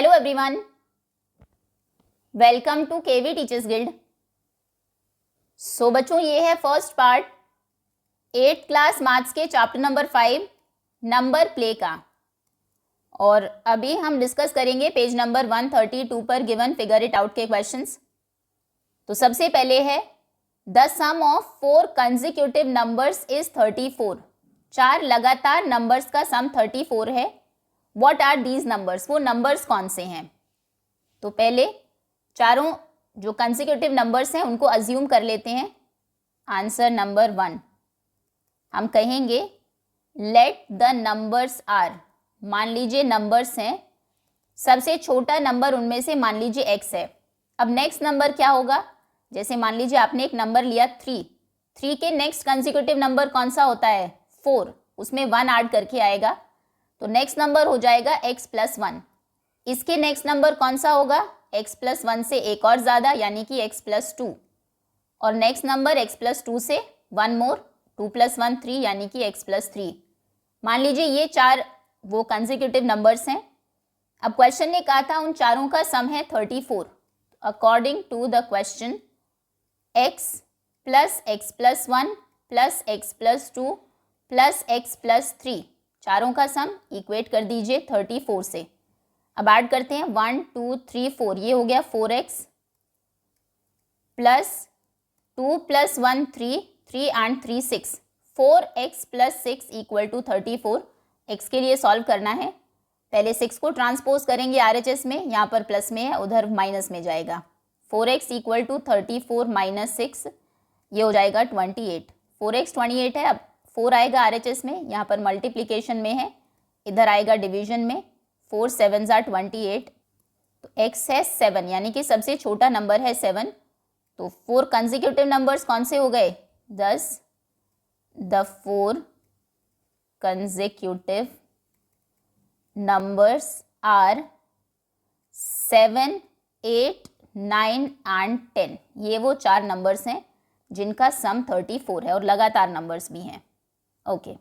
Hello everyone, welcome to KV teachers guild. So बच्चों, ये है first part 8th class maths के chapter number 5 number play का। और अभी हम डिस्कस करेंगे पेज नंबर 132 पर गिवन फिगर इट आउट के क्वेश्चंस। तो सबसे पहले है the sum of 4 consecutive numbers is 34। 4 लगातार नंबर्स का सम 34 है। What are these numbers? वो नंबर्स कौन से हैं? तो पहले चारों जो कंसेक्यूटिव नंबर्स हैं उनको अज्यूम कर लेते हैं। आंसर नंबर 1 हम कहेंगे लेट द नंबर्स आर। मान लीजिए नंबर्स हैं, सबसे छोटा नंबर उनमें से मान लीजिए x है। अब नेक्स्ट नंबर क्या होगा? जैसे मान लीजिए आपने एक नंबर लिया 3 के नेक्स्ट कंसेक्यूटिव नंबर कौन सा होता है? 4, उसमें 1 ऐड करके आएगा तो नेक्स्ट नंबर हो जाएगा x + 1। इसके नेक्स्ट नंबर कौन सा होगा? x + 1 से एक और ज़्यादा यानी कि x + 2, और नेक्स्ट नंबर x + 2 से 1 मोर, 2 + 1 3 यानी कि x + 3। मान लीजिए ये 4 वो कंसेक्यूटिव नंबर्स हैं। अब क्वेश्चन ने कहा था उन चारों का सम है 34। According to the question x + x + 1 + x + 2 + x + 3 चारों का सम इक्वेट कर दीजिए 34 से। अब ऐड करते हैं 1 2 3 4, ये हो गया 4x plus 2 + 1 3 3 and 3 6। 4x + 6 = 34। x के लिए सॉल्व करना है। पहले 6 को ट्रांसपोज करेंगे RHS में, यहाँ पर प्लस में है उधर माइनस में जाएगा। 4x = 34 - 6, ये हो जाएगा 28। 4x 28 है। अब 4 आएगा RHS में, यहाँ पर मल्टीप्लिकेशन में है, इधर आएगा डिवीजन में। 4 7 = 28। तो x है 7 यानी कि सबसे छोटा नंबर है 7। तो 4 कंसेक्यूटिव नंबर्स कौन से हो गए? 10 the 4 consecutive numbers are 7 8 9 and 10। ये वो 4 नंबर्स हैं जिनका सम 34 है और लगातार नंबर्स भी हैं। Okay,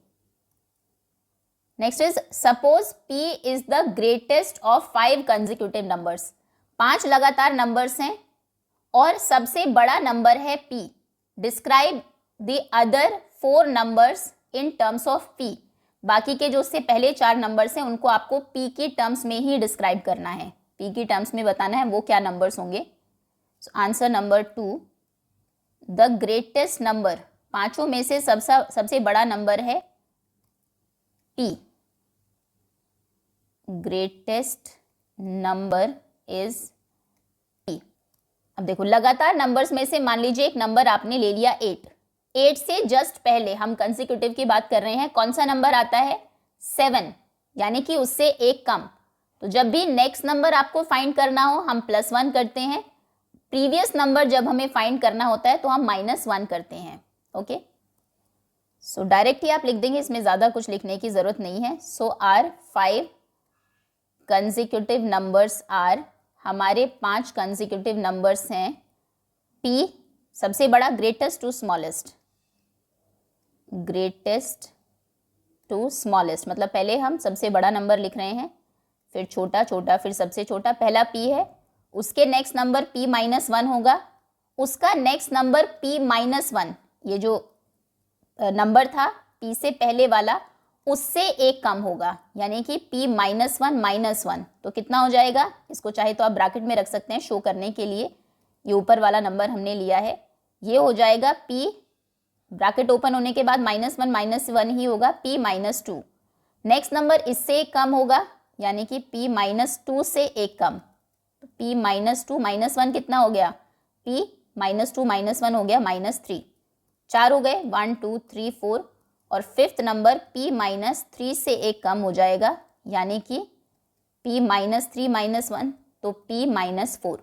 next is suppose p is the greatest of 5 consecutive numbers. 5 लगातार नंबर्स हैं और सबसे बड़ा नंबर है p। Describe the other 4 numbers in terms of p। बाकी के जो उससे पहले 4 नंबर्स हैं उनको आपको p की टर्म्स में ही डिस्क्राइब करना है, p की टर्म्स में बताना है वो क्या नंबर्स होंगे। Answer number 2 the greatest number, पांचों में से सबसे बड़ा नंबर है p। Greatest number is p। अब देखो लगातार नंबर्स में से मान लीजिए एक नंबर आपने ले लिया 8 से जस्ट पहले हम कंसेक्यूटिव की बात कर रहे हैं, कौन सा नंबर आता है? 7 यानी कि उससे एक कम। तो जब भी नेक्स्ट नंबर आपको फाइंड करना हो हम +1 करते हैं, प्रीवियस नंबर जब हमें फाइंड करना होता है तो हम -1 करते हैं। ओके, सो डायरेक्ट ही आप लिख देंगे, इसमें ज़्यादा कुछ लिखने की ज़रूरत नहीं है। So are 5 consecutive numbers are, हमारे 5 कंसेक्यूटिव नंबर्स हैं p सबसे बड़ा, greatest to smallest. Greatest to smallest मतलब पहले हम सबसे बड़ा नंबर लिख रहे हैं, फिर छोटा छोटा, फिर सबसे छोटा। पहला p है, उसके नेक्स्ट नंबर p - 1 होगा, उसका नेक्स्ट नंबर p - 1, ये जो नंबर था p से पहले वाला उससे एक कम होगा यानी कि p - 1 - 1। तो कितना हो जाएगा? इसको चाहे तो आप ब्रैकेट में रख सकते हैं शो करने के लिए। ये ऊपर वाला नंबर हमने लिया है, ये हो जाएगा p, ब्रैकेट ओपन होने के बाद -1 - 1 ही होगा, p - 2। नेक्स्ट नंबर इससे एक कम होगा यानी कि p - 2 से एक कम। तो p - 2 - 1 कितना हो गया? p - 2 - 1 हो गया -3। 4 हो गए, 1 2 3 4, और फिफ्थ नंबर p - 3 से एक कम हो जाएगा यानी कि p - 3 - 1, तो p - 4।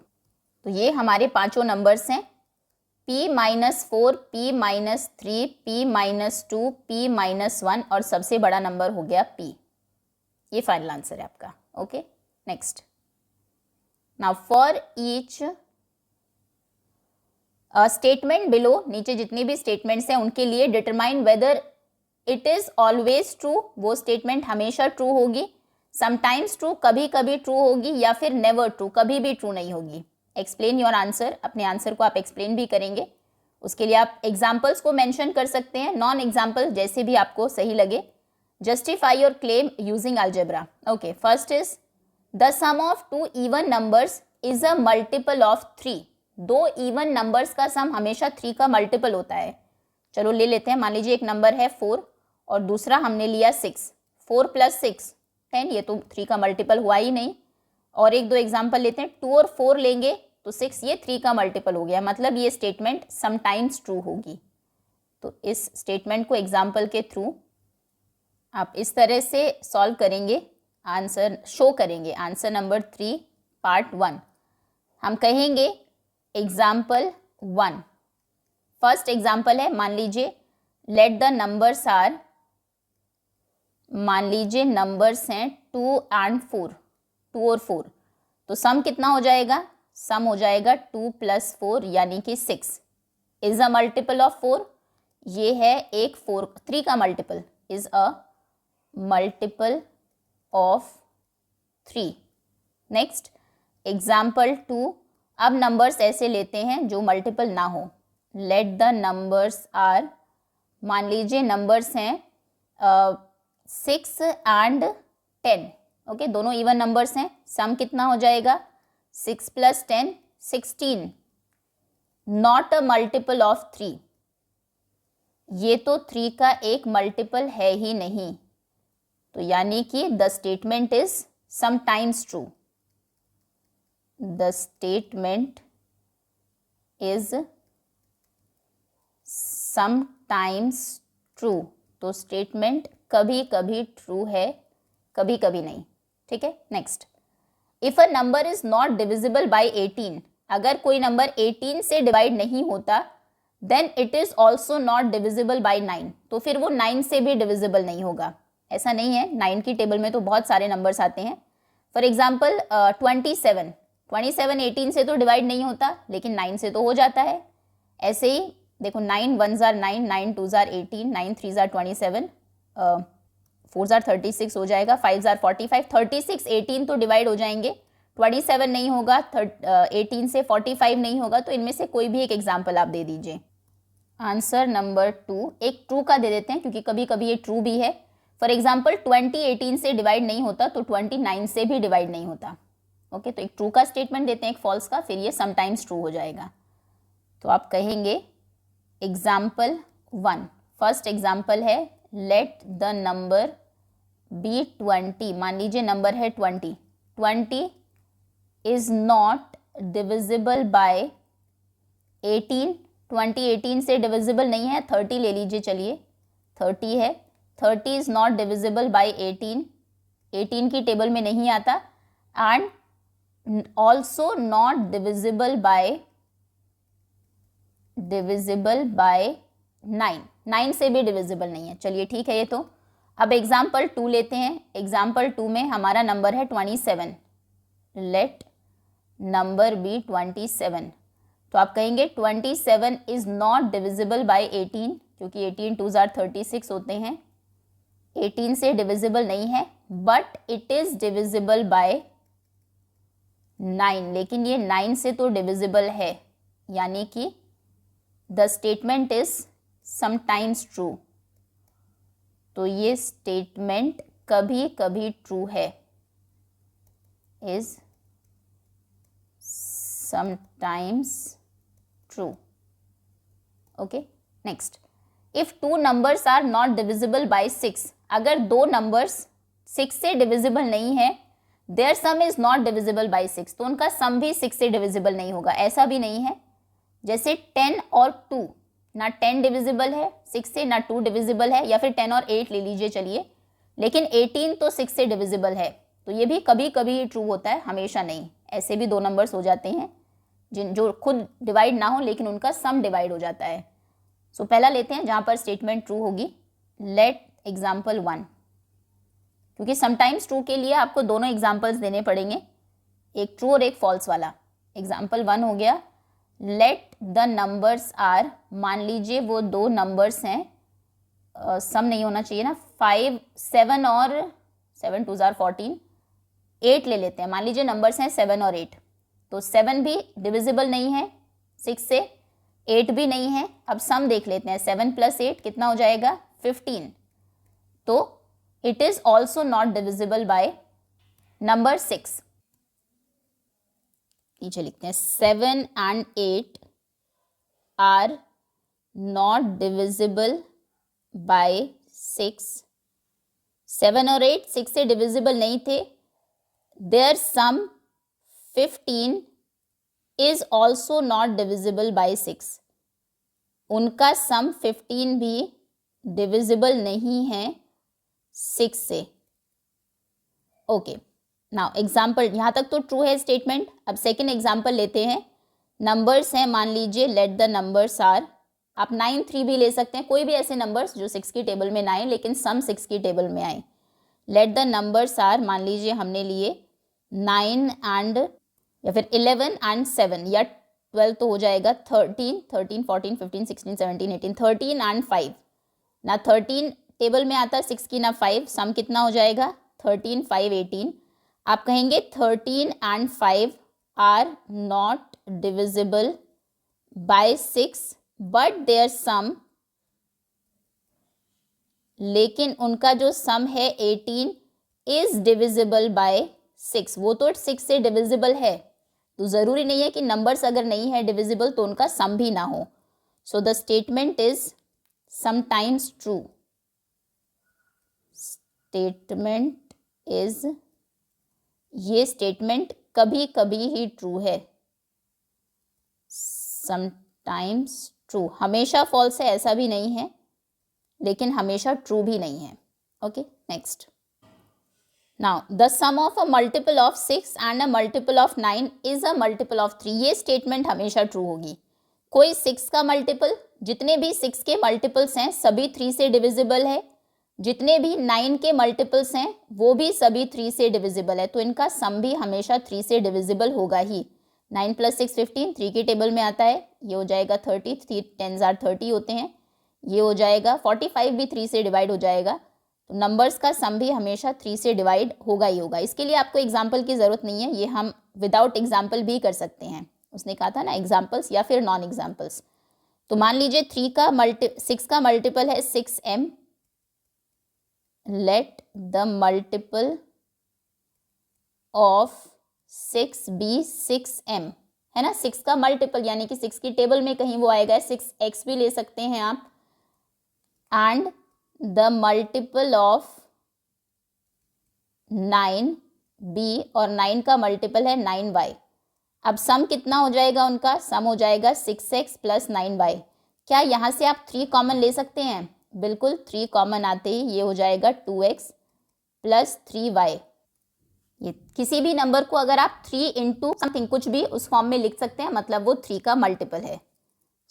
तो ये हमारे पांचों नंबर्स हैं, p - 4 p - 3 p - 2 p - 1 और सबसे बड़ा नंबर हो गया p। ये फाइनल आंसर है आपका। Okay, next. Now for each statement below, नीचे जितनी भी स्टेटमेंट्स हैं उनके लिए determine whether it is always true, वो स्टेटमेंट हमेशा ट्रू होगी। समटाइम्स ट्रू कभी कभी ट्रू होगी या फिर नेवर ट्रू कभी भी ट्रू नहीं होगी। एक्सप्लेन योर आंसर, अपने आंसर को आप एक्सप्लेन भी करेंगे। उसके लिए आप एग्जाम्पल्स को मेंशन कर सकते हैं, नॉन एग्जाम्पल जैसे भी आपको सही लगे। Justify your claim using algebra. Okay, first is the sum of two even numbers is a multiple of 3। दो इवन नंबर्स का सम हमेशा 3 का मल्टीपल होता है। चलो ले लेते हैं, मान लीजिए एक नंबर है 4 और दूसरा हमने लिया 6। 4 + 6 10, ये तो 3 का मल्टीपल हुआ ही नहीं। और एक दो एग्जाम्पल लेते हैं, 2 और 4 लेंगे तो 6, ये 3 का मल्टीपल हो गया, मतलब ये स्टेटमेंट समटाइम्स ट्रू होगी। तो इस स्टेटमेंट को एग्जाम्पल के थ्रू आप इस तरह से सॉल्व करेंगे, आंसर शो करेंगे। आंसर नंबर 3 पार्ट 1 हम कहेंगे एग्जाम्पल 1। फर्स्ट एग्जाम्पल है, मान लीजिए लेट द नंबर्स आर, मान लीजिए नंबर्स हैं 2 और 4, 2 और 4, तो सम कितना हो जाएगा? सम हो जाएगा 2 + 4 यानी कि 6 इज अ मल्टीपल ऑफ 4। ये है एक 3 का multiple, is a multiple of 3। Next example 2, अब नंबर्स ऐसे लेते हैं जो मल्टीपल ना हो। लेट द नंबर्स आर, मान लीजिए नंबर्स हैं 6 और 10। ओके, दोनों इवन नंबर्स हैं। सम कितना हो जाएगा? 6 + 10 16, नॉट अ मल्टीपल ऑफ 3। ये तो 3 का एक मल्टीपल है ही नहीं, तो यानी कि the statement is sometimes true. The statement is sometimes true. तो स्टेटमेंट कभी कभी ट्रू है, कभी कभी नहीं। ठीक है, next, if a number is not divisible by 18, अगर कोई नंबर 18 से डिवाइड नहीं होता, then it is also not divisible by 9, तो फिर वो 9 से भी डिविजिबल नहीं होगा। ऐसा नहीं है, 9 की टेबल में तो बहुत सारे नंबर्स आते हैं। फॉर एग्जाम्पल 27 18 से तो डिवाइड नहीं होता, लेकिन 9 से तो हो जाता है। ऐसे ही देखो, 9 1s are 9, 9 2s are 18, 9 3s are 27, 4s are 36 हो जाएगा, 5s are 45, 36 18 तो डिवाइड हो जाएंगे, 27 नहीं होगा, 18 से 45 नहीं होगा। तो इनमें से कोई भी एक एग्जाम्पल आप दे दीजिए। आंसर नंबर 2 एक ट्रू का दे देते हैं, क्योंकि कभी कभी ये ट्रू भी है। फॉर एग्जाम्पल 20 18 से डिवाइड नहीं होता, तो 29 से भी डिवाइड नहीं होता। ओके, तो एक ट्रू का स्टेटमेंट देते हैं, एक फॉल्स का, फिर ये समटाइम्स ट्रू हो जाएगा। तो आप कहेंगे एग्जाम्पल 1, फर्स्ट एग्जाम्पल है लेट द नंबर बी 20, मान लीजिए नंबर है 20, 20 इज नॉट डिविजिबल बाय 18, 20 18 से डिविजिबल नहीं है, 30 ले लीजिए, चलिए 30 है, 30 इज नॉट डिविजिबल बाय 18, 18 की टेबल में नहीं आता, and also not divisible by 9, 9 से भी डिविजिबल नहीं है। चलिए ठीक है ये तो। अब एग्जाम्पल 2 लेते हैं। एग्जाम्पल 2 में हमारा नंबर है 27, लेट नंबर बी 27, तो आप कहेंगे 27 इज नॉट डिविजिबल बाय 18, क्योंकि 18 2s are 36 होते हैं, 18 से डिविजिबल नहीं है, but it is divisible by 9, लेकिन ये 9 से तो डिविजिबल है, यानी कि the statement is sometimes true. तो ये स्टेटमेंट कभी कभी ट्रू है, is sometimes true. Okay, next, if 2 numbers are not divisible by 6, अगर 2 नंबर्स 6 से डिविजिबल नहीं है, their sum is not divisible by 6, तो उनका सम भी 6 से डिविजिबल नहीं होगा। ऐसा भी नहीं है, जैसे 10 और 2, ना 10 डिविजिबल है 6 से, ना 2 डिविजिबल है, या फिर 10 और 8 ले लीजिए चलिए, लेकिन 18 तो 6 से डिविजिबल है। तो ये भी कभी कभी ट्रू होता है, हमेशा नहीं। ऐसे भी 2 नंबर्स हो जाते हैं जो खुद डिवाइड ना हो, लेकिन उनका सम डिवाइड हो जाता है। सो पहला लेते हैं जहाँ पर स्टेटमेंट ट्रू होगी, लेट एग्जाम्पल 1, क्योंकि समटाइम्स ट्रू के लिए आपको दोनों एग्जाम्पल्स देने पड़ेंगे, एक ट्रू और एक फॉल्स वाला। एग्जाम्पल 1 हो गया, लेट द नंबर्स आर, मान लीजिए वो 2 नंबर्स हैं, सम नहीं होना चाहिए ना, 5 7 और 7 2s are 14, 8 ले लेते हैं, मान लीजिए नंबर्स हैं 7 और 8, तो 7 भी डिविजिबल नहीं है 6 से, 8 भी नहीं है। अब सम देख लेते हैं, 7 + 8 कितना हो जाएगा 15, तो it is also not divisible by number 6। नीचे लिखते हैं 7 and 8 are not divisible by 6। 7 और 8 6 से डिविजिबल नहीं थे। Their sum 15 is also not divisible by 6। उनका सम 15 भी डिविजिबल नहीं है 6 से। ओके, नाउ एग्जाम्पल, यहाँ तक तो ट्रू है स्टेटमेंट। अब सेकेंड एग्जाम्पल लेते हैं। नंबर्स हैं, मान लीजिए लेट द नंबर्स आर, आप 9 3 भी ले सकते हैं, कोई भी ऐसे नंबर्स जो 6 की टेबल में ना आए लेकिन सम 6 की टेबल में आए। लेट द नंबर्स आर, मान लीजिए हमने लिए 9 एंड या फिर 11 and 7 या 12 तो हो जाएगा 13 14 14 15 16 17 18 13 and 5 ना 13 टेबल में आता 6 की ना 5, सम कितना हो जाएगा 13 5 18। आप कहेंगे 13 and 5 are not divisible by 6 but their sum, लेकिन उनका जो सम है 18 इज डिविजिबल बाय 6। वो तो 6 से डिविजिबल है, तो ज़रूरी नहीं है कि नंबर्स अगर नहीं है डिविजिबल तो उनका सम भी ना हो। सो the statement is sometimes true. Statement is, ये स्टेटमेंट कभी कभी ही ट्रू है। समटाइम्स ट्रू, हमेशा फॉल्स है ऐसा भी नहीं है, लेकिन हमेशा ट्रू भी नहीं है। Okay, next. Now the sum of a multiple of 6 and a multiple of 9 is a multiple of 3। ये स्टेटमेंट हमेशा ट्रू होगी। कोई 6 का मल्टीपल, जितने भी 6 के मल्टीपल्स हैं सभी 3 से डिविजिबल है, जितने भी 9 के मल्टीपल्स हैं वो भी सभी 3 से डिविजिबल है, तो इनका सम भी हमेशा 3 से डिविजिबल होगा ही। 9 + 6 15, 3 की टेबल में आता है, ये हो जाएगा 30, 3 10s are 30 होते हैं, ये हो जाएगा 45 भी 3 से डिवाइड हो जाएगा। तो नंबर्स का सम भी हमेशा 3 से डिवाइड होगा ही होगा। इसके लिए आपको एग्जाम्पल की ज़रूरत नहीं है, ये हम विदाउट एग्जाम्पल भी कर सकते हैं। उसने कहा था ना एग्जाम्पल्स या फिर नॉन एग्जाम्पल्स। तो मान लीजिए 6 का मल्टीपल है 6m, let the multiple of 6 be 6m, है ना। 6 का मल्टीपल यानी कि 6 की टेबल में कहीं वो आएगा, 6x भी ले सकते हैं आप, and the multiple of 9b, और 9 का मल्टीपल है 9y। अब सम कितना हो जाएगा उनका, सम हो जाएगा 6x + 9y। क्या यहाँ से आप 3 कॉमन ले सकते हैं? बिल्कुल, 3 कॉमन आते ही ये हो जाएगा 2x + 3y। ये किसी भी नंबर को अगर आप 3 × समथिंग कुछ भी उस फॉर्म में लिख सकते हैं, मतलब वो 3 का मल्टीपल है।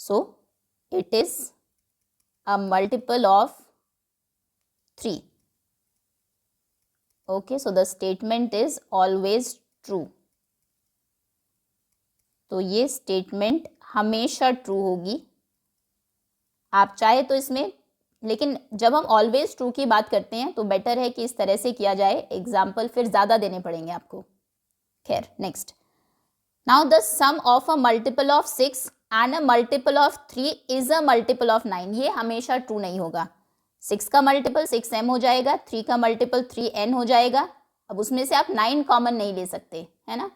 So it is a multiple of 3। Okay, so the statement is always true. तो ये स्टेटमेंट हमेशा ट्रू होगी। आप चाहे तो इसमें, लेकिन जब हम ऑलवेज ट्रू की बात करते हैं तो बेटर है कि इस तरह से किया जाए, एग्जाम्पल फिर ज़्यादा देने पड़ेंगे आपको। खैर, next. Now the sum of a multiple of 6 and a multiple of 3 is a multiple of 9। ये हमेशा ट्रू नहीं होगा। 6 का मल्टीपल 6m हो जाएगा, 3 का मल्टीपल 3n हो जाएगा। अब उसमें से आप 9 कॉमन नहीं ले सकते, है ना।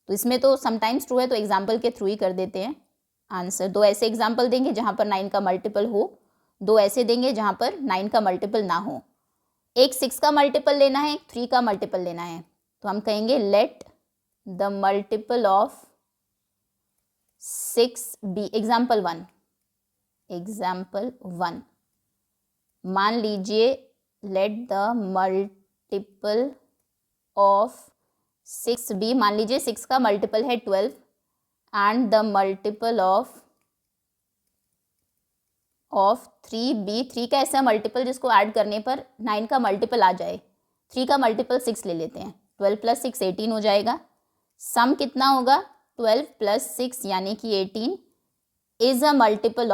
तो इसमें तो समटाइम्स ट्रू है, तो एग्जाम्पल के थ्रू ही कर देते हैं आंसर। 2 ऐसे एग्जाम्पल देंगे जहाँ पर 9 का मल्टीपल हो, 2 ऐसे देंगे जहाँ पर 9 का मल्टीपल ना हो। एक 6 का मल्टीपल लेना है, एक 3 का मल्टीपल लेना है, तो हम कहेंगे late the multiple of 6b। Example 1 मान लीजिए late the multiple of 6b, मान लीजिए 6 का मल्टीपल है 12 and the multiple of 3b। 3 का ऐसा मल्टीपल जिसको ऐड करने पर 9 का मल्टीपल आ जाए। 3 का मल्टीपल 6 ले लेते हैं, 12 + 6 18 हो जाएगा। सम कितना होगा 12 + 6 यानी कि 18 इज अ मल्टीपल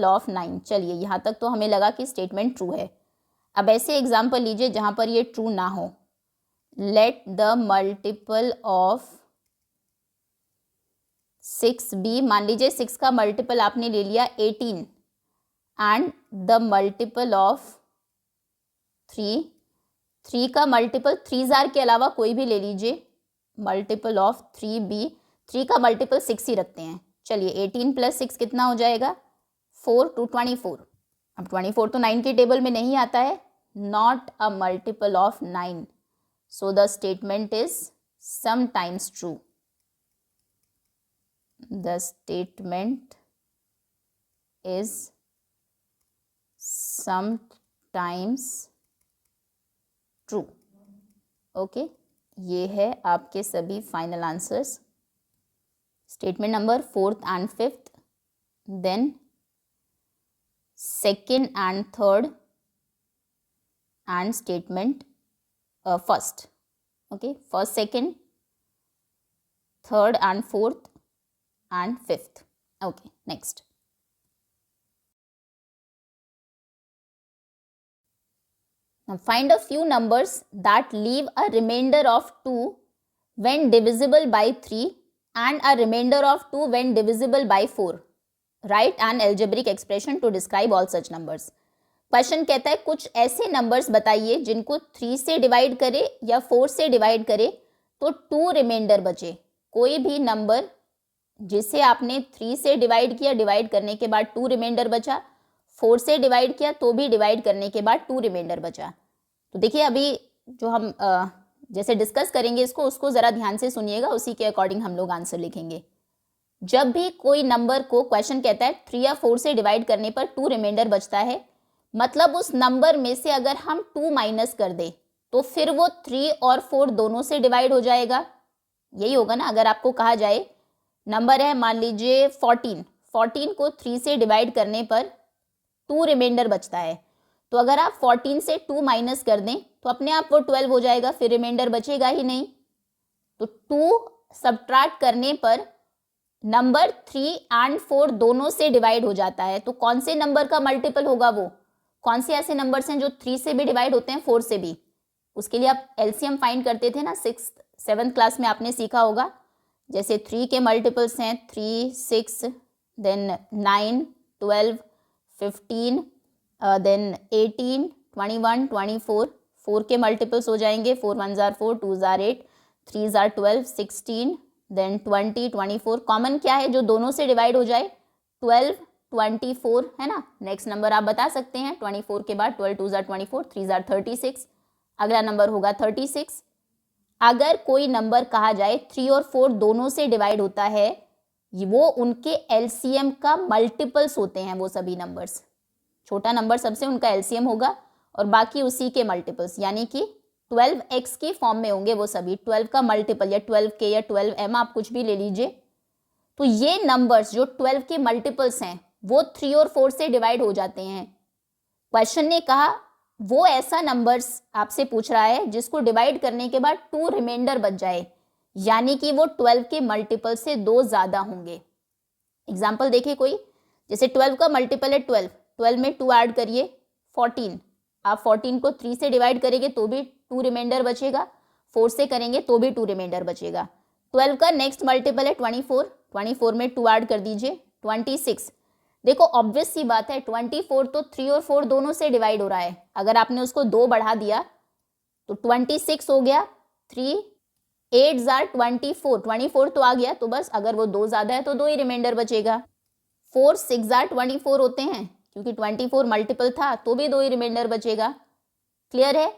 ऑफ 9। चलिए यहाँ तक तो हमें लगा कि स्टेटमेंट ट्रू है। अब ऐसे एग्जाम्पल लीजिए जहाँ पर ये ट्रू ना हो. Let the multiple of 6 be, मान लीजिए 6 का मल्टीपल आपने ले लिया 18 एंड द मल्टीपल ऑफ 3 का मल्टीपल 3 जार के अलावा कोई भी ले लीजिए. मल्टीपल ऑफ 3b, 3 का मल्टीपल 6 ही रखते हैं. चलिए 18 + 6 कितना हो जाएगा? 4 to 24. अब 24 तो 9 की टेबल में नहीं आता है. Not a multiple of 9. So the statement is sometimes true. The statement is sometimes true. Okay, ये है आपके सभी final answers. Statement number 4th and 5th, then 2nd and 3rd, and statement 1st. Okay, 1st, 2nd, 3rd and 4th and 5th. Okay, next. Now find a few numbers that leave a remainder of 2 when divisible by 3 and a remainder of 2 when divisible by 4. Write an algebraic expression to describe all such numbers. Question कहता है कुछ ऐसे numbers बताइए जिनको 3 से divide करे या 4 से डिवाइड करे तो 2 रिमाइंडर बचे. कोई भी नंबर जिसे आपने 3 से डिवाइड किया, डिवाइड करने के बाद 2 रिमाइंडर बचा, 4 से डिवाइड किया तो भी डिवाइड करने के बाद 2 रिमाइंडर बचा. तो देखिए अभी जो हम जैसे डिस्कस करेंगे इसको, उसको ज़रा ध्यान से सुनिएगा, उसी के अकॉर्डिंग हम लोग आंसर लिखेंगे. जब भी कोई नंबर को क्वेश्चन कहता है 3 या 4 से डिवाइड करने पर 2 रिमाइंडर बचता है, मतलब उस नंबर में से अगर हम 2 माइनस कर दें तो फिर वो 3 और 4 दोनों से डिवाइड हो जाएगा. यही होगा ना. अगर आपको कहा जाए नंबर है मान लीजिए 14 को 3 से डिवाइड करने पर 2 रिमाइंडर बचता है, तो अगर आप 14 से 2 माइनस कर दें तो अपने आप वो 12 हो जाएगा, फिर रिमाइंडर बचेगा ही नहीं. तो 2 सब्ट्रैक्ट करने पर नंबर 3 and 4 दोनों से डिवाइड हो जाता है. तो कौन से नंबर का मल्टीपल होगा? वो कौन से ऐसे नंबर्स हैं जो 3 से भी डिवाइड होते हैं, 4 से भी? उसके लिए आप एलसीएम फाइंड करते थे ना, 7th क्लास में आपने सीखा होगा. जैसे 3 के मल्टीपल्स हैं 3, 6, देन 9, 12, 15, देन 18, 21, 24. 4 के मल्टीपल्स हो जाएंगे 4 1 जार 4, 2 जार 8, 3 जार 12, 16, देन 20, 24. कॉमन क्या है जो दोनों से डिवाइड हो जाए? 12, 24 है ना. नेक्स्ट नंबर आप बता सकते हैं. 24 के बाद 12 2 जार 24, 3 जार 36. अगला नंबर होगा 36. अगर कोई नंबर कहा जाए 3 और 4 दोनों से डिवाइड होता है, वो उनके एलसीएम का मल्टीपल्स होते हैं. वो सभी नंबर्स, छोटा नंबर सबसे उनका एलसीएम होगा और बाकी उसी के मल्टीपल्स, यानी कि 12x की फॉर्म में होंगे वो सभी. 12 का मल्टीपल या 12k या 12m आप कुछ भी ले लीजिए. तो ये नंबर्स जो 12 के मल्टीपल्स हैं वो 3 और 4 से डिवाइड हो जाते हैं. क्वेश्चन ने कहा वो ऐसा नंबर्स आपसे पूछ रहा है जिसको डिवाइड करने के बाद 2 रिमाइंडर बच जाए, यानी कि वो 12 के मल्टीपल से 2 ज़्यादा होंगे. एग्जाम्पल देखिए कोई, जैसे 12 का मल्टीपल है 12, 12 में 2 ऐड करिए 14. आप 14 को 3 से डिवाइड करेंगे तो भी 2 रिमाइंडर बचेगा, 4 से करेंगे तो भी 2 रिमाइंडर बचेगा. 12 का नेक्स्ट मल्टीपल है 24, 24 में 2 ऐड कर दीजिए 26. देखो ऑब्वियस सी बात है 24 तो 3 और 4 दोनों से डिवाइड हो रहा है. अगर आपने उसको 2 बढ़ा दिया तो 26 हो गया. 3 8 जार 24 तो आ गया, तो बस अगर वो 2 ज़्यादा है तो 2 ही रिमाइंडर बचेगा. 4 6 जार 24 होते हैं, क्योंकि 24 मल्टीपल था तो भी 2 ही रिमाइंडर बचेगा. क्लियर है?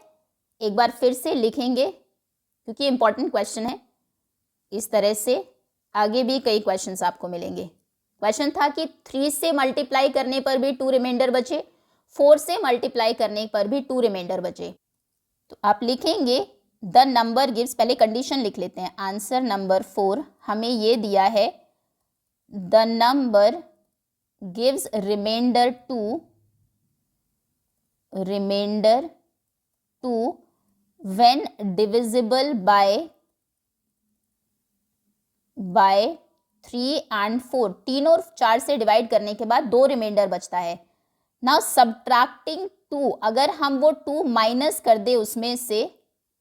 एक बार फिर से लिखेंगे क्योंकि इंपॉर्टेंट क्वेश्चन है. इस तरह से आगे भी कई क्वेश्चंस आपको मिलेंगे. क्वेश्चन था कि 3 से मल्टीप्लाई करने पर भी 2 रिमाइंडर बचे, 4 से मल्टीप्लाई करने पर भी 2 रिमाइंडर बचे. तो आप लिखेंगे द नंबर गिव्स, पहले कंडीशन लिख लेते हैं. आंसर नंबर 4 हमें ये दिया है, the number gives remainder two when divisible by 3 and 4. 3 और 4 से डिवाइड करने के बाद 2 रिमाइंडर बचता है. नाउ सब्ट्रैक्टिंग 2, अगर हम वो 2 माइनस कर दे उसमें से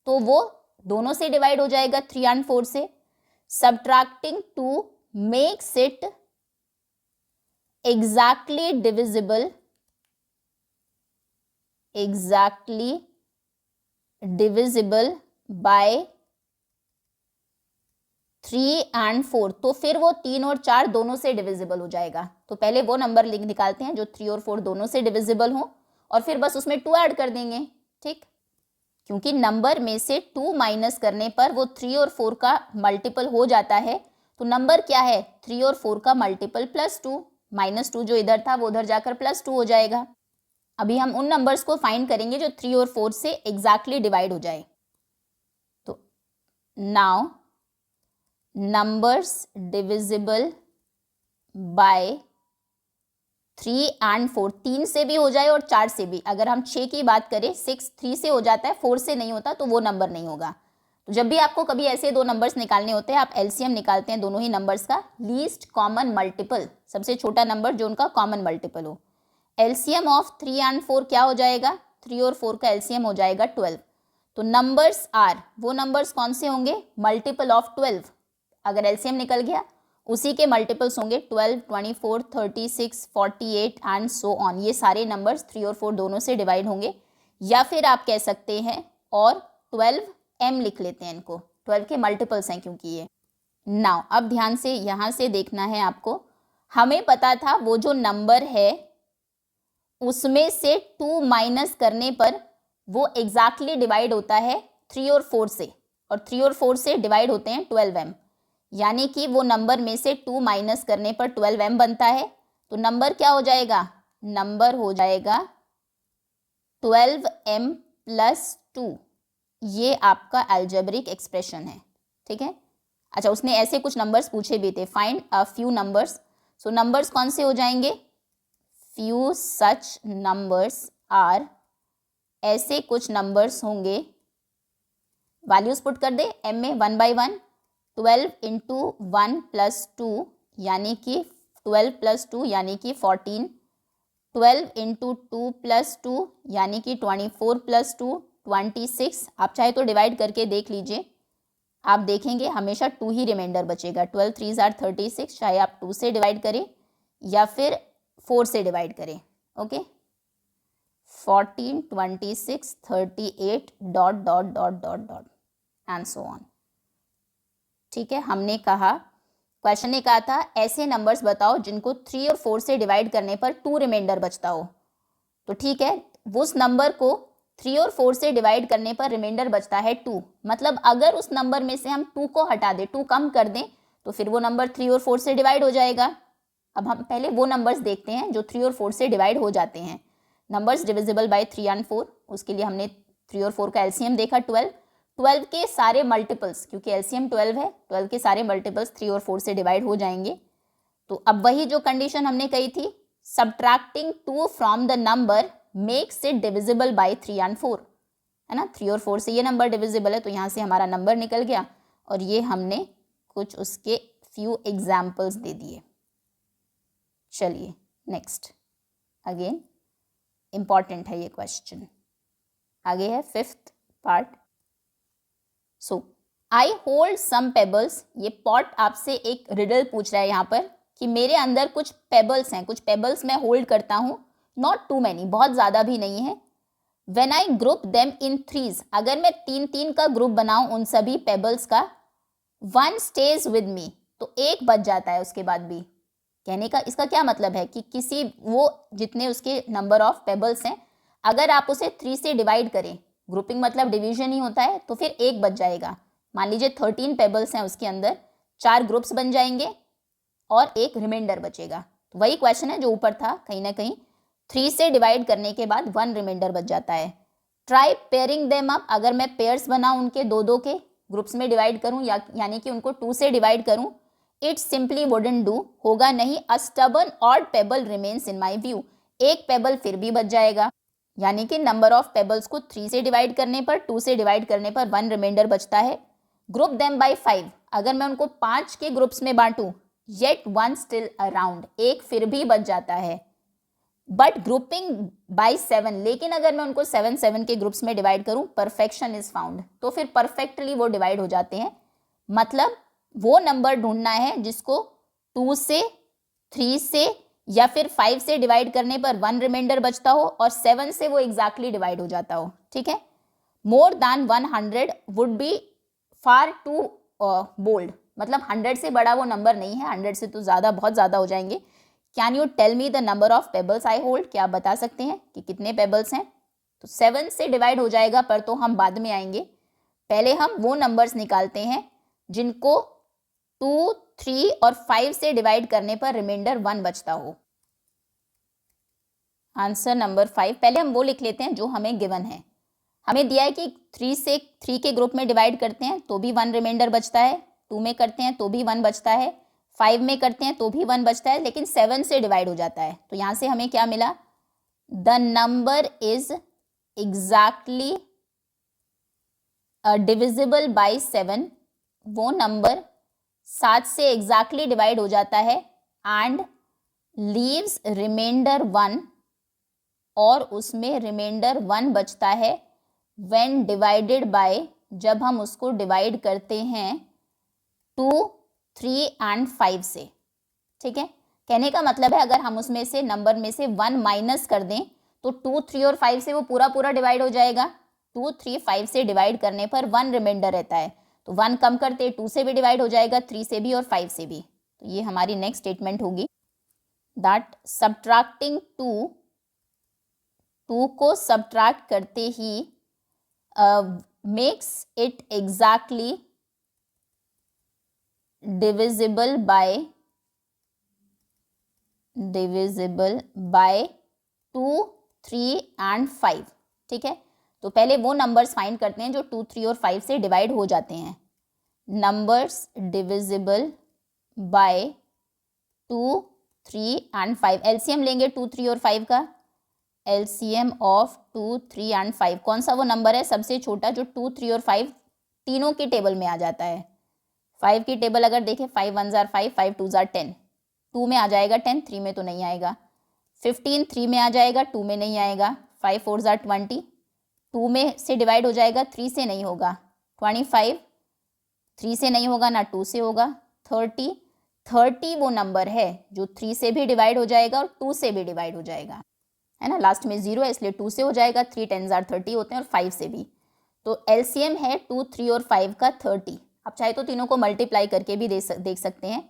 तो वो दोनों से डिवाइड हो जाएगा 3 and 4 से. Subtracting 2 makes it exactly divisible by 3 and 4. तो फिर वो 3 और 4 दोनों से डिविजिबल हो जाएगा. तो पहले वो नंबर निकालते हैं जो 3 और 4 दोनों से डिविजिबल हो और फिर बस उसमें 2 ऐड कर देंगे. ठीक, क्योंकि नंबर में से 2 माइनस करने पर वो 3 और 4 का मल्टीपल हो जाता है. तो नंबर क्या है, 3 और 4 का मल्टीपल +2. -2 जो इधर था वो उधर जाकर +2 हो जाएगा. अभी हम उन नंबर्स को फाइंड करेंगे जो 3 और 4 से एग्जैक्टली डिवाइड हो जाए. तो now numbers divisible by 3 and 4, 3 से भी हो जाए और 4 से भी. अगर हम 6 की बात करें, 6 3 से हो जाता है, 4 से नहीं होता, तो वो नंबर नहीं होगा. तो जब भी आपको कभी ऐसे दो नंबर्स निकालने होते हैं, आप एलसीएम निकालते हैं दोनों ही नंबर्स का. लीस्ट कॉमन मल्टीपल, सबसे छोटा नंबर जो उनका कॉमन मल्टीपल हो. एलसीएम ऑफ 3 and 4 क्या हो जाएगा, 3 और 4 का एलसीएम हो जाएगा 12. तो नंबर्स आर, वो नंबर्स कौन से होंगे, मल्टीपल ऑफ 12. अगर एलसीएम निकल गया उसी के मल्टीपल्स होंगे 12, 24, 36, 48 एंड सो ऑन. ये सारे नंबर्स 3 और 4 दोनों से डिवाइड होंगे. या फिर आप कह सकते हैं और 12m लिख लेते हैं इनको, 12 के मल्टीपल्स हैं क्योंकि ये. नाउ अब ध्यान से यहाँ से देखना है आपको. हमें पता था वो जो नंबर है उसमें से 2 माइनस करने पर वो एग्जैक्टली डिवाइड होता है 3 और 4 से, और 3 और 4 से डिवाइड होते हैं 12m. यानी कि वो नंबर में से 2 माइनस करने पर 12m बनता है. तो नंबर क्या हो जाएगा, नंबर हो जाएगा 12m + 2. ये आपका अलजेब्रिक एक्सप्रेशन है. ठीक है. अच्छा, उसने ऐसे कुछ नंबर्स पूछे भी थे, find a few numbers. So numbers कौन से हो जाएंगे, फ्यू सच नंबर्स आर, ऐसे कुछ नंबर्स होंगे. वैल्यूज पुट कर दे m में 1 by 1. 12 into 1 + 2 यानी कि 12 + 2 यानी कि 14. 12 into 2 + 2 यानी कि 24 + 2 26. आप चाहे तो डिवाइड करके देख लीजिए, आप देखेंगे हमेशा 2 ही रिमाइंडर बचेगा. 12 3s are 36, चाहे आप 2 से डिवाइड करें या फिर 4 से डिवाइड करें. Okay, 14, 26, 38 ... and so on. ठीक है. हमने कहा, क्वेश्चन ने कहा था ऐसे नंबर्स बताओ जिनको 3 और 4 से डिवाइड करने पर 2 रिमाइंडर बचता हो. तो ठीक है, उस नंबर को 3 और 4 से डिवाइड करने पर रिमाइंडर बचता है 2. मतलब अगर उस नंबर में से हम 2 को हटा दें, 2 कम कर दें, तो फिर वो नंबर 3 और 4 से डिवाइड हो जाएगा. अब हम पहले वो नंबर्स देखते हैं जो 3 और 4 से डिवाइड हो जाते हैं. नंबर्स डिविजिबल बाय 3 and 4, उसके लिए हमने 3 और 4 का एलसीएम देखा 12. 12 के सारे मल्टीपल्स, क्योंकि एलसीएम 12 है, 12 के सारे मल्टीपल्स 3 और 4 से डिवाइड हो जाएंगे. तो अब वही जो कंडीशन हमने कही थी, subtracting 2 from the number makes it divisible by 3 and 4, है ना. 3 और 4 से ये नंबर डिविजिबल है, तो यहाँ से हमारा नंबर निकल गया. और ये हमने कुछ उसके फ्यू एग्जाम्पल्स दे दिए. चलिए नेक्स्ट, अगेन इम्पॉर्टेंट है ये क्वेश्चन. आगे है 5th part. So I hold some pebbles. ये पॉट आपसे एक रिडल पूछ रहा है यहाँ पर कि मेरे अंदर कुछ पेबल्स हैं, कुछ पेबल्स मैं होल्ड करता हूँ. नॉट टू मैनी, बहुत ज़्यादा भी नहीं है. When I group them in 3s, अगर मैं 3-3 का ग्रुप बनाऊँ उन सभी पेबल्स का, 1 स्टेज विद मी, तो एक बच जाता है उसके बाद भी. कहने का इसका क्या मतलब है कि किसी वो जितने उसके नंबर ऑफ पेबल्स हैं, अगर आप उसे 3 से डिवाइड करें, ग्रुपिंग मतलब डिवीजन ही होता है, तो फिर एक बच जाएगा. मान लीजिए 13 पेबल्स हैं, उसके अंदर 4 ग्रुप्स बन जाएंगे और एक रिमाइंडर बचेगा. तो वही क्वेश्चन है जो ऊपर था, कहीं ना कहीं 3 से डिवाइड करने के बाद 1 रिमाइंडर बच जाता है. ट्राई पेयरिंग देम अप, अगर मैं पेयर्स बनाऊं उनके 2-2 के ग्रुप्स में डिवाइड करूं, यानी कि उनको 2 से डिवाइड करूं, इट सिंपली वुडंट डू, होगा नहीं. A stubborn odd pebble remains in my view, एक पेबल फिर भी बच जाएगा. यानी कि नंबर ऑफ पेबल्स को 3 से डिवाइड करने पर, 2 से डिवाइड करने पर 1 रिमाइंडर बचता है. ग्रुप देम बाय 5, अगर मैं उनको 5 के ग्रुप्स में बांटूं, येट 1 स्टिल अराउंड, एक फिर भी बच जाता है. बट ग्रुपिंग बाय 7, लेकिन अगर मैं उनको 7 7 के ग्रुप्स में डिवाइड करूं, परफेक्शन इज फाउंड, तो फिर परफेक्टली वो डिवाइड हो जाते हैं। मतलब वो नंबर ढूंढना है जिसको 2 से, 3 से या फिर 5 से डिवाइड करने पर 1 रिमाइंडर बचता हो और 7 से वो एग्जैक्टली डिवाइड हो जाता हो। ठीक है, more than 100 would be far too bold, मतलब 100 से बड़ा वो नंबर नहीं है, 100 से तो ज़्यादा, बहुत ज़्यादा हो जाएंगे। Can you tell me the number of pebbles I hold, क्या आप बता सकते हैं कि कितने पेबल्स हैं? तो 7 से डिवाइड हो जाएगा, पर तो हम बाद में आएंगे। पहले हम वो नंबर्स निकालते हैं जिनको 2, 3 और 5 से डिवाइड करने पर रिमाइंडर 1 बचता हो। आंसर नंबर 5, पहले हम वो लिख लेते हैं जो हमें गिवन है। हमें दिया है कि 3 से 3 के ग्रुप में डिवाइड करते हैं तो भी 1 रिमाइंडर बचता है, 2 में करते हैं तो भी 1 बचता है, 5 में करते हैं तो भी 1 बचता है, लेकिन 7 से डिवाइड हो जाता है। तो यहाँ से हमें क्या मिला? The number is exactly divisible bye 7, वो नंबर 7 से एग्जैक्टली डिवाइड हो जाता है एंड लीव्स रिमाइंडर 1, और उसमें रिमाइंडर 1 बचता है व्हेन डिवाइडेड बाय, जब हम उसको डिवाइड करते हैं 2, 3 एंड 5 से। ठीक है, कहने का मतलब है अगर हम उसमें से नंबर में से 1 माइनस कर दें तो 2, 3 और 5 से वो पूरा पूरा डिवाइड हो जाएगा। 2, 3, 5 से डिवाइड करने पर 1 रिमाइंडर रहता है, तो 1 कम करते 2 से भी डिवाइड हो जाएगा, 3 से भी और 5 से भी। तो ये हमारी नेक्स्ट स्टेटमेंट होगी दैट सब्ट्रैक्टिंग 2 को सब्ट्रैक्ट करते ही makes it exactly divisible by 2, 3 and 5। ठीक है, तो पहले वो नंबर्स फाइंड करते हैं जो 2, 3 और 5 से डिवाइड हो जाते हैं। Numbers divisible by 2, 3 and 5, LCM लेंगे 2, 3 और 5 का। एलसीएम ऑफ 2, 3 एंड 5, कौन सा वो नंबर है सबसे छोटा जो 2, 3 और 5 तीनों की टेबल में आ जाता है? 5 की टेबल अगर देखें, 5 1 जार 5, 5 2 जार 10, 2 में आ जाएगा 10, 3 में तो नहीं आएगा। 15 3 में आ जाएगा, 2 में नहीं आएगा। 5 4 जार 20, 2 में से डिवाइड हो जाएगा, 3 से नहीं होगा। 25 3 से नहीं होगा, ना 2 से होगा। 30 वो नंबर है जो 3 से भी डिवाइड हो जाएगा और 2 से भी डिवाइड हो जाएगा, है ना, लास्ट में 0 है इसलिए 2 से हो जाएगा। 3 10 जार 30 होते हैं और 5 से भी। तो एलसीएम है 2, 3 और 5 का 30। आप चाहे तो तीनों को मल्टीप्लाई करके भी देख सकते हैं।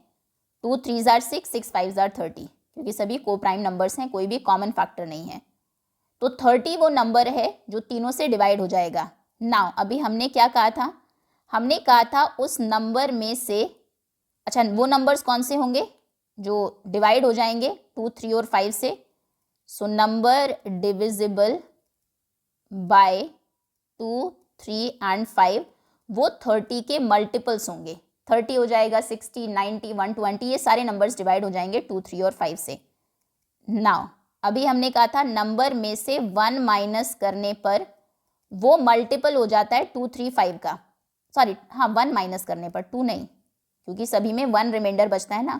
2 3 जार 6, 6 5 जार 30, क्योंकि सभी को प्राइम नंबर्स हैं, कोई भी कॉमन फैक्टर नहीं है। तो 30 वो नंबर है जो तीनों से डिवाइड हो जाएगा। नाउ अभी हमने क्या कहा था? हमने कहा था उस नंबर में से, अच्छा वो नंबर्स कौन से होंगे जो डिवाइड हो जाएंगे 2, 3 और 5 से? So number divisible by 2, 3 and 5 वो 30 के मल्टीपल्स होंगे। 30 हो जाएगा, 60, 90, 120, ये सारे नंबर्स डिवाइड हो जाएंगे 2, 3 और 5 से। नाउ अभी हमने कहा था नंबर में से 1 माइनस करने पर वो मल्टीपल हो जाता है 2, 3, 5 का। सॉरी, हाँ 1 माइनस करने पर, 2 नहीं, क्योंकि सभी में 1 रिमाइंडर बचता है ना,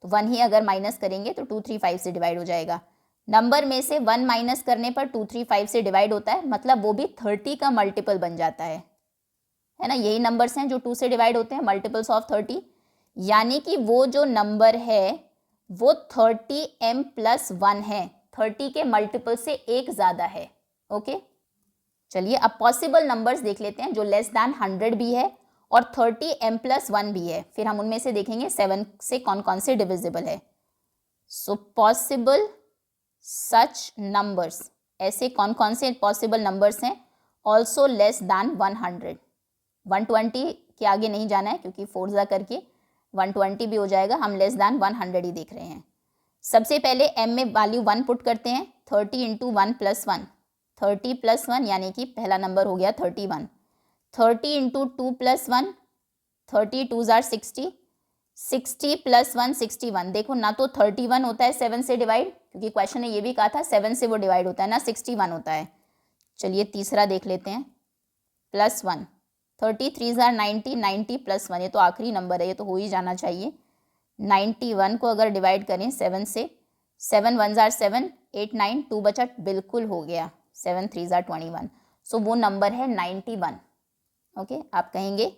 तो 1 ही अगर माइनस करेंगे तो 2, 3, 5 से डिवाइड हो जाएगा। नंबर में से 1 माइनस करने पर 2, 3, 5 से डिवाइड होता है, मतलब वो भी 30 का मल्टीपल बन जाता है ना। यही नंबर्स हैं जो 2 से डिवाइड होते हैं, मल्टीपल्स ऑफ 30। यानी कि वो जो नंबर है वो 30m+1 है, 30 के मल्टीपल से एक ज़्यादा है। ओके, चलिए अब पॉसिबल नंबर्स देख लेते हैं जो लेस दैन 100 भी है और 30m+1 भी है, फिर हम उनमें से देखेंगे 7 से कौन कौन से डिविजिबल है। सो पॉसिबल सच नंबर्स, ऐसे कौन कौन से पॉसिबल नंबर्स हैं ऑल्सो लेस दैन 100। 120 के आगे नहीं जाना है क्योंकि 4 ज़ा करके 120 भी हो जाएगा, हम लेस दैन 100 ही देख रहे हैं। सबसे पहले m में वैल्यू 1 पुट करते हैं, 30 × 1 + 1, 30 + 1 यानी कि पहला नंबर हो गया 31। 30 × 2 + 1, 30 2 जार 60, 60 + 1 61। देखो ना तो 31 होता है 7 से डिवाइड, क्योंकि क्वेश्चन ने ये भी कहा था 7 से वो डिवाइड होता है ना, 61 होता है। चलिए तीसरा देख लेते हैं, +1, 30 3 जार 90, 90 + 1, ये तो आखिरी नंबर है, ये तो हो ही जाना चाहिए। 91 को अगर डिवाइड करें 7 से 7 1 जार 7, 8 9, 2 बचा, बिल्कुल हो गया, 7 3 जार 21। सो वो नंबर है 91। ओके, आप कहेंगे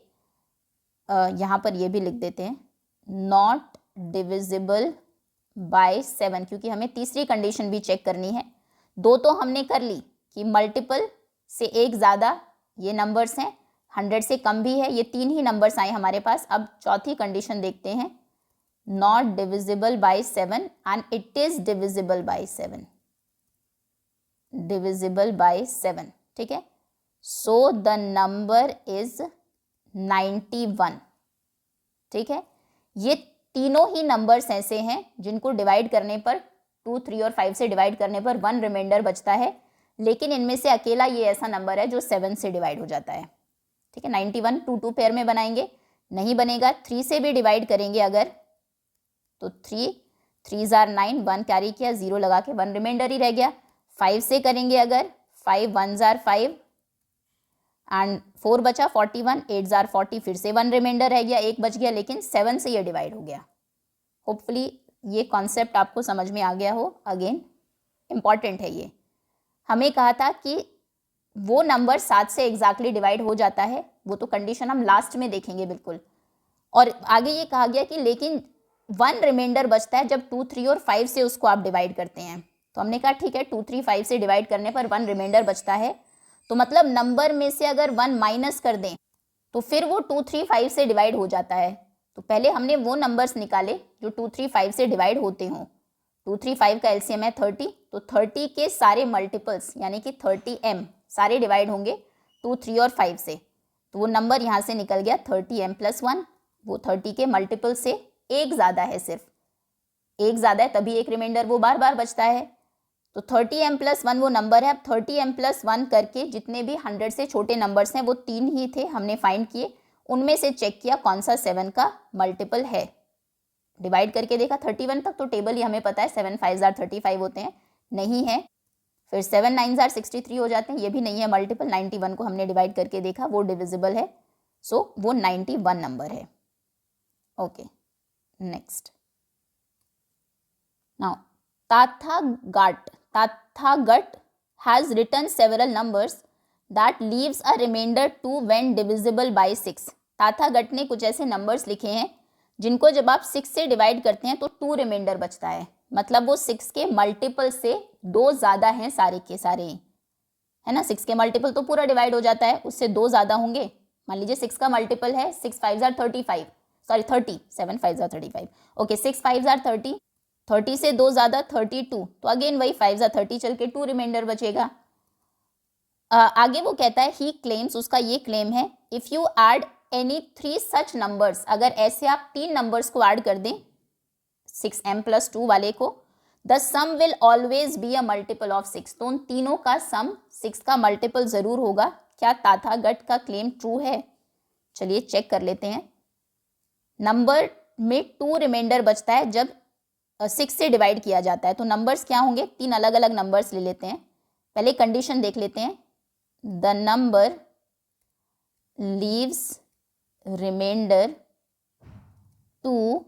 यहाँ पर ये भी लिख देते हैं, नॉट डिविजिबल बाय 7, क्योंकि हमें तीसरी कंडीशन भी चेक करनी है। दो तो हमने कर ली कि मल्टीपल से एक ज़्यादा ये नंबर्स हैं, 100 से कम भी है, ये 3 ही नंबर्स आए हमारे पास। अब चौथी कंडीशन देखते हैं, not divisible bye 7 and it is divisible by 7, divisible by 7, ठीक है। सो द नंबर इज 91, ठीक है। ये तीनों ही नंबर्स ऐसे हैं जिनको डिवाइड करने पर 2, 3 और 5 से डिवाइड करने पर 1 रिमाइंडर बचता है, लेकिन इनमें से अकेला ये ऐसा नंबर है जो 7 से डिवाइड हो जाता है, ठीक है। 91 2 2 पेयर में बनाएंगे, नहीं बनेगा। 3 से भी डिवाइड करेंगे अगर, तो 3 3 जार 9, 1 कैरी किया, 0 लगा के 1 रिमाइंडर ही रह गया। 5 से करेंगे अगर, 5 1 जार 5 एंड 4 बचा 41, 8 जार 40, फिर से 1 रिमाइंडर रह गया, 1 बच गया, लेकिन 7 से ये डिवाइड हो गया। होपफुली ये कॉन्सेप्ट आपको समझ में आ गया हो। अगेन इम्पॉर्टेंट है ये। हमें कहा था कि वो नंबर 7 से एग्जैक्टली डिवाइड हो जाता है, वो तो कंडीशन हम लास्ट में देखेंगे बिल्कुल। और आगे ये कहा गया कि लेकिन 1 रिमाइंडर बचता है जब 2 3 और 5 से उसको आप डिवाइड करते हैं। तो हमने कहा ठीक है, 2 3 5 से डिवाइड करने पर 1 रिमाइंडर बचता है, तो मतलब नंबर में से अगर 1 माइनस कर दें तो फिर वो 2 3 5 से डिवाइड हो जाता है। तो पहले हमने वो नंबर्स निकाले जो 2 3 5 से डिवाइड होते हों। 2 3 5 का एलसीएम है 30, तो 30 के सारे मल्टीपल्स यानी कि 30m सारे डिवाइड होंगे 2 3 और 5 से, तो वो नंबर यहाँ से निकल गया 30m + 1। वो 30 के मल्टीपल से एक ज़्यादा है, सिर्फ एक ज़्यादा है, तभी एक रिमाइंडर वो बार बार बचता है। तो 30m + 1 वो नंबर है। अब 30m + 1 करके जितने भी 100 से छोटे नंबर्स हैं वो 3 ही थे, हमने फाइंड किए, उनमें से चेक किया कौन सा 7 का मल्टीपल है। डिवाइड करके देखा 31 तक, तो टेबल ही हमें पता है 7 5 जार 35 होते हैं, नहीं है। फिर 7 9 जार 63 हो जाते हैं, ये भी नहीं है मल्टीपल। 91 को हमने डिवाइड करके देखा, वो डिविजिबल है, सो वो 91 नंबर है। Okay, next. Now Tathagat has written several numbers that leaves a remainder 2 when divisible by 6। ताथागत ने कुछ ऐसे नंबर्स लिखे हैं जिनको जब आप 6 से डिवाइड करते हैं तो 2 रिमाइंडर बचता है, मतलब वो 6 के मल्टीपल से 2 ज़्यादा हैं सारे के सारे, है ना। 6 के मल्टीपल तो पूरा डिवाइड हो जाता है, उससे 2 ज़्यादा होंगे। मान लीजिए 6 का मल्टीपल है 6 5 jar 35, sorry 30, 7 5 jar 35, okay 6 5 jar 30, 30 से 2 ज़्यादा 32, तो अगेन वही 5 जार 30 चल के 2 रिमाइंडर बचेगा। आगे वो कहता है ही क्लेम्स, उसका ये क्लेम है, if you add any 3 such numbers, अगर ऐसे आप 3 नंबर्स को ऐड कर दें 6m + 2 वाले को, the sum will always be a multiple of 6, तो उन तीनों का सम 6 का मल्टीपल ज़रूर होगा। क्या ताथागत का क्लेम ट्रू है? चलिए चेक कर लेते हैं। नंबर में 2 रिमाइंडर बचता है जब 6 से डिवाइड किया जाता है, तो नंबर्स क्या होंगे? 3 अलग अलग नंबर्स ले लेते हैं। पहले कंडीशन देख लेते हैं, the number leaves remainder 2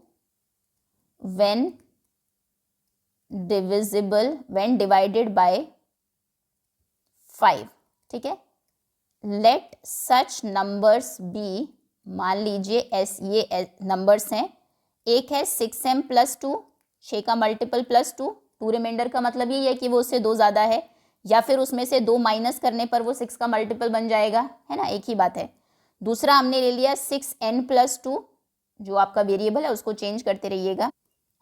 when divided by 5, ठीक है। लेट सच नंबर्स बी, मान लीजिए ये नंबर्स हैं, एक है 6m + 2, 6 का मल्टीपल +2, 2 रिमाइंडर का मतलब ये है कि वो उससे 2 ज़्यादा है, या फिर उसमें से 2 माइनस करने पर वो 6 का मल्टीपल बन जाएगा, है ना, एक ही बात है। दूसरा हमने ले लिया 6n + 2, जो आपका वेरिएबल है उसको चेंज करते रहिएगा,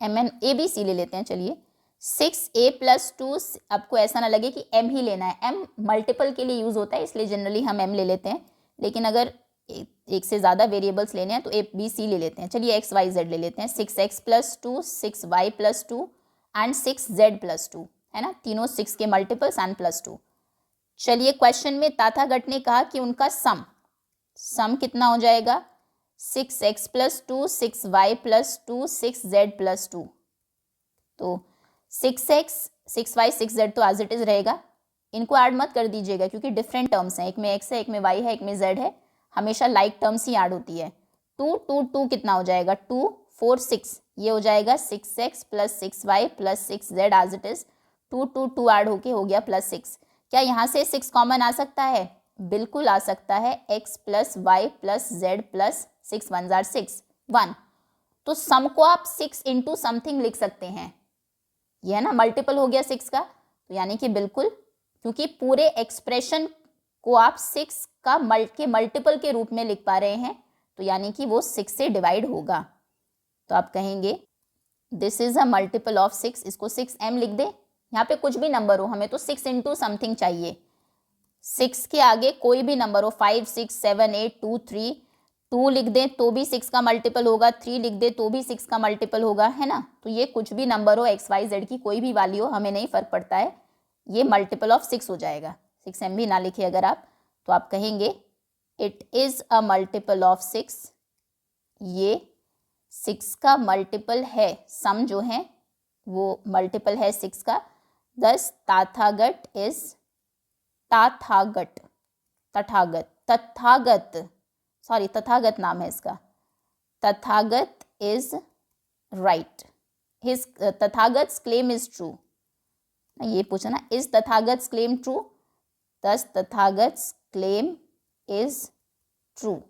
mn ABC ले लेते हैं। चलिए 6a + 2, आपको ऐसा ना लगे कि m ही लेना है, m मल्टीपल के लिए यूज़ होता है, इसलिए जनरली हम m ले लेते हैं, लेकिन अगर एक से ज़्यादा वेरिएबल्स लेने हैं तो ABC ले लेते हैं। चलिए XYZ ले लेते हैं, 6x + 2, 6y + 2 एंड 6z + 2, है ना, तीनों 6 के मल्टीपल्स एंड +2। चलिए क्वेश्चन में ताथागत ने कहा कि उनका सम कितना हो जाएगा, 6x + 2, 6y + 2, 6z + 2, तो 6x 6y 6z तो एज इट इज़ रहेगा, इनको ऐड मत कर दीजिएगा क्योंकि डिफरेंट टर्म्स हैं, एक में x है, एक में y है, एक में z है, हमेशा लाइक टर्म्स ही ऐड होती है। 2 2 2 कितना हो जाएगा, 2 4 6, ये हो जाएगा 6x plus 6y plus 6z as it is. 2 2 2 add होके हो गया प्लस 6। क्या यहाँ से 6 कॉमन आ सकता है? बिल्कुल आ सकता है। x plus y plus z plus 6 1 जार 6 1। तो सम को आप 6 इंटू समथिंग लिख सकते हैं, ये है ना, मल्टीपल हो गया 6 का। तो यानी कि बिल्कुल, क्योंकि पूरे एक्सप्रेशन को आप 6 का मल्टीपल के रूप में लिख पा रहे हैं, तो यानी कि वो 6 से डिवाइड होगा। तो आप कहेंगे this is a multiple of 6, इसको 6m लिख दे। यहाँ पे कुछ भी नंबर हो, हमें तो 6 इंटू समथिंग चाहिए। 6 के आगे कोई भी नंबर हो, 5 6 7 8 2 3, 2 लिख दें तो भी 6 का मल्टीपल होगा, 3 लिख दें तो भी 6 का मल्टीपल होगा, है ना। तो ये कुछ भी नंबर हो, एक्स वाई जेड की कोई भी वैल्यू हो, हमें नहीं फर्क पड़ता है, ये मल्टीपल ऑफ 6 हो जाएगा। 6m भी ना लिखे अगर आप, तो आप कहेंगे it is a multiple of 6, ये 6 का मल्टीपल है, सम जो है वो मल्टीपल है 6 का। दस तथागत इज तथागत नाम है इसका। Tathagat is right, his Tathagat claim is true. ये पूछा ना, इज तथागत क्लेम ट्रू, दस तथागत क्लेम इज ट्रू।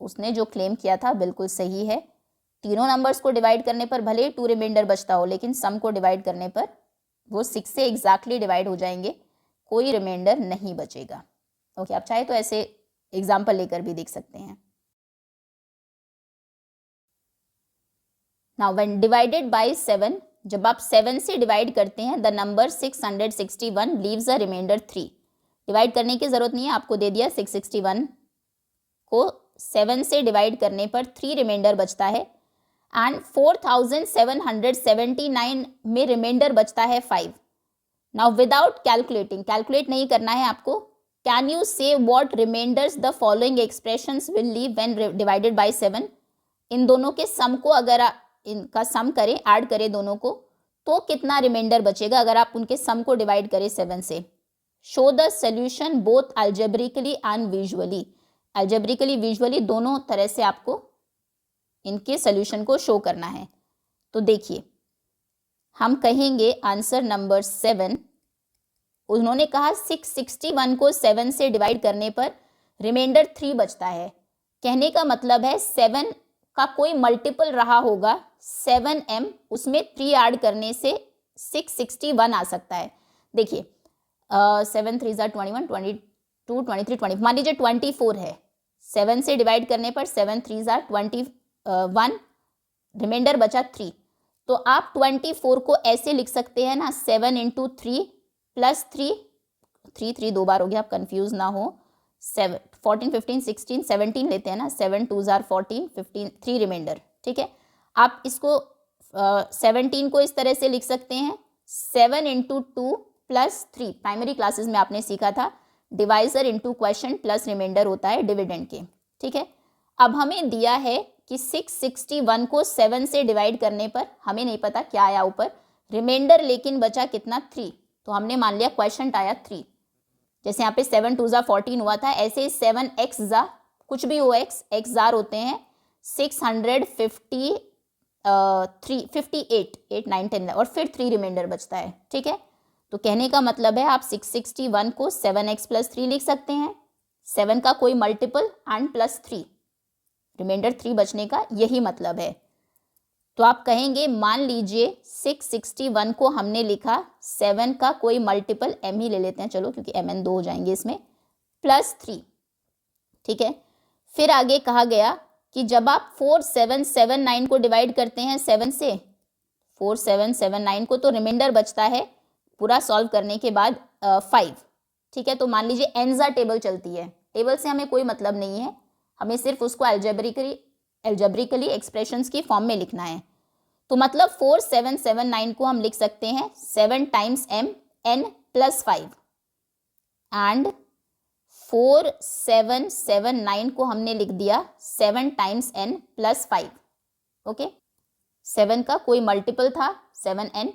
उसने जो क्लेम किया था बिल्कुल सही है। तीनों नंबर्स को डिवाइड करने पर भले 2 रिमाइंडर बचता हो, लेकिन सम को डिवाइड करने पर वो 6 से एग्जैक्टली डिवाइड हो जाएंगे, कोई रिमाइंडर नहीं बचेगा। ओके, आप चाहे तो ऐसे एग्जाम्पल लेकर भी देख सकते हैं। नाउ व्हेन डिवाइडेड बाय 7, जब आप 7 से डिवाइड करते हैं, the number 661 leaves a remainder 3। Divide करने की जरूरत नहीं है, आपको दे दिया 661 को 7 से डिवाइड करने पर 3 रिमाइंडर बचता है, एंड 4779 में रिमाइंडर बचता है 5। नाउ विदाउट कैलकुलेटिंग, कैलकुलेट नहीं करना है आपको, can you say what remainders the following expressions will leave when divided by 7। इन दोनों के सम को अगर इनका सम करें, ऐड करें दोनों को, तो कितना रिमाइंडर बचेगा अगर आप उनके सम को डिवाइड करें 7 से। Show the solution both algebraically and visually. Algebraically visually दोनों तरह से आपको इनके सोल्यूशन को शो करना है। तो देखिए, हम कहेंगे आंसर नंबर 7, उन्होंने कहा 661 को 7 से डिवाइड करने पर रिमाइंडर 3 बचता है। कहने का मतलब है 7 का कोई मल्टीपल रहा होगा 7m, उसमें 3 ऐड करने से 661 आ सकता है। देखिए 7 3 21 22 23 20, मान लीजिए 24 है, 7 से डिवाइड करने पर 7 3 21, रिमाइंडर बचा 3। तो आप 24 को ऐसे लिख सकते हैं ना, 7 इंटू 3 प्लस 3, 3 2 बार हो गया, आप कंफ्यूज ना हो। 7 14 15 16 17 लेते हैं ना, 7 2 14 15, 3 रिमाइंडर, ठीक है। आप इसको 17 को इस तरह से लिख सकते हैं, 7 इंटू 2 प्लस 3। प्राइमरी क्लासेस में आपने सीखा था divisor into question plus remainder होता है डिविडेंड के, ठीक है। अब हमें दिया है कि 661 को 7 से डिवाइड करने पर हमें नहीं पता क्या आया ऊपर, रिमाइंडर लेकिन बचा कितना 3। तो हमने मान लिया क्वेश्चन आया 3। जैसे यहाँ पे 7 2 14 हुआ था, ऐसे 7x कुछ भी हो, x जार होते हैं 658 8 9 10 और फिर 3 रिमाइंडर बचता है, ठीक है। तो कहने का मतलब है आप 661 को 7x प्लस 3 लिख सकते हैं, 7 का कोई मल्टीपल एंड प्लस 3, रिमाइंडर 3 बचने का यही मतलब है। तो आप कहेंगे मान लीजिए 661 को हमने लिखा, 7 का कोई मल्टीपल m ही ले लेते हैं, चलो, क्योंकि mn 2 हो जाएंगे इसमें, प्लस 3, ठीक है। फिर आगे कहा गया कि जब आप 4779 को डिवाइड करते हैं 7 से, 4779 को, तो रिमाइंडर बचता है पूरा सॉल्व करने के बाद 5, ठीक है। तो मान लीजिए एनजा टेबल चलती है, टेबल से हमें कोई मतलब नहीं है, हमें सिर्फ उसको एल्जेब्रिकली एक्सप्रेशंस की फॉर्म में लिखना है। तो मतलब 4779 को हम लिख सकते हैं 7 times m n plus 5, and 4779 को हमने लिख दिया 7 टाइम्स n प्लस 5, ओके। 7 का कोई मल्टीपल था 7n,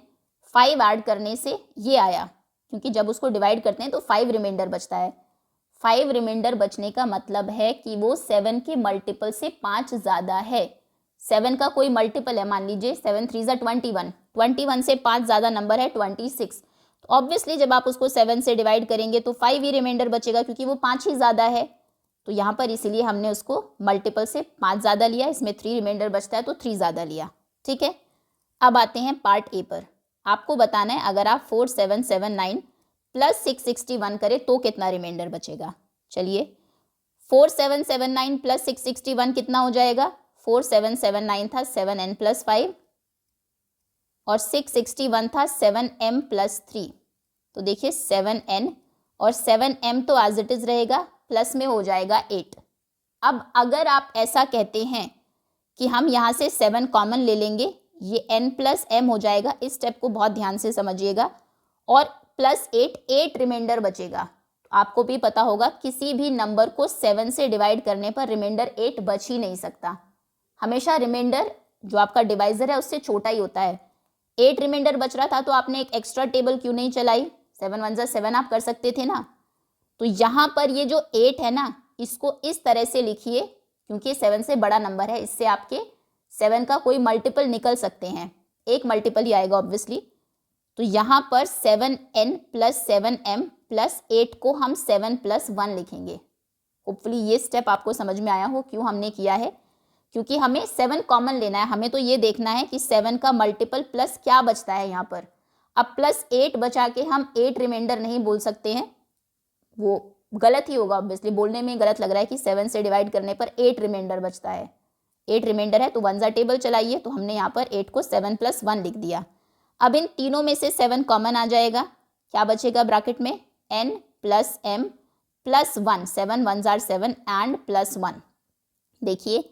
5 ऐड करने से ये आया, क्योंकि जब उसको डिवाइड करते हैं तो 5 रिमाइंडर बचता है। 5 रिमाइंडर बचने का मतलब है कि वो 7 के मल्टीपल से 5 ज़्यादा है। 7 का कोई मल्टीपल है, मान लीजिए 7 3 ज़ा 21, 21 से 5 ज़्यादा नंबर है 26। तो ऑब्वियसली जब आप उसको 7 से डिवाइड करेंगे तो 5 ही रिमाइंडर बचेगा, क्योंकि वो 5 ही ज़्यादा है। तो यहाँ पर इसीलिए हमने उसको मल्टीपल से 5 ज़्यादा लिया, इसमें 3 रिमाइंडर बचता है तो 3 ज़्यादा लिया। ठीक है, अब आते हैं पार्ट ए पर। आपको बताना है अगर आप 4779 प्लस 661 करें तो कितना रिमाइंडर बचेगा। चलिए, 4779 प्लस 661 कितना हो जाएगा। 4779 था 7n प्लस 5 और 661 था 7m प्लस 3। तो देखिए 7n और 7m तो एज इट इज रहेगा, प्लस में हो जाएगा 8। अब अगर आप ऐसा कहते हैं कि हम यहाँ से 7 कॉमन ले लेंगे, ये n प्लस m हो जाएगा, इस स्टेप को बहुत ध्यान से समझिएगा, और प्लस 8 रिमाइंडर बचेगा। तो आपको भी पता होगा किसी भी नंबर को 7 से डिवाइड करने पर रिमाइंडर 8 बच ही नहीं सकता। हमेशा रिमाइंडर जो आपका डिवाइजर है उससे छोटा ही होता है। 8 रिमाइंडर बच रहा था तो आपने एक एक्स्ट्रा टेबल क्यों नहीं चलाई, 7 1 7 आप कर सकते थे ना। तो यहाँ पर ये जो 8 है ना, इसको इस तरह से लिखिए, क्योंकि 7 से बड़ा नंबर है, इससे आपके 7 का कोई मल्टीपल निकल सकते हैं, एक मल्टीपल ही आएगा ऑब्वियसली। तो यहाँ पर 7n प्लस 7m प्लस 8 को हम 7 प्लस 1 लिखेंगे। होपफुली ये स्टेप आपको समझ में आया हो क्यों हमने किया है, क्योंकि हमें 7 कॉमन लेना है। हमें तो ये देखना है कि 7 का मल्टीपल प्लस क्या बचता है यहाँ पर। अब प्लस 8 बचा के हम 8 रिमाइंडर नहीं बोल सकते हैं, वो गलत ही होगा। ऑब्वियसली बोलने में गलत लग रहा है कि 7 से डिवाइड करने पर 8 रिमाइंडर बचता है। 8 रिमाइंडर है तो 1 ज़ा टेबल चलाइए, तो हमने यहाँ पर 8 को 7 प्लस 1 लिख दिया। अब इन तीनों में से 7 कॉमन आ जाएगा, क्या बचेगा ब्रैकेट में, n प्लस m प्लस 1, 7 1 ज़ा 7 एंड प्लस 1। देखिए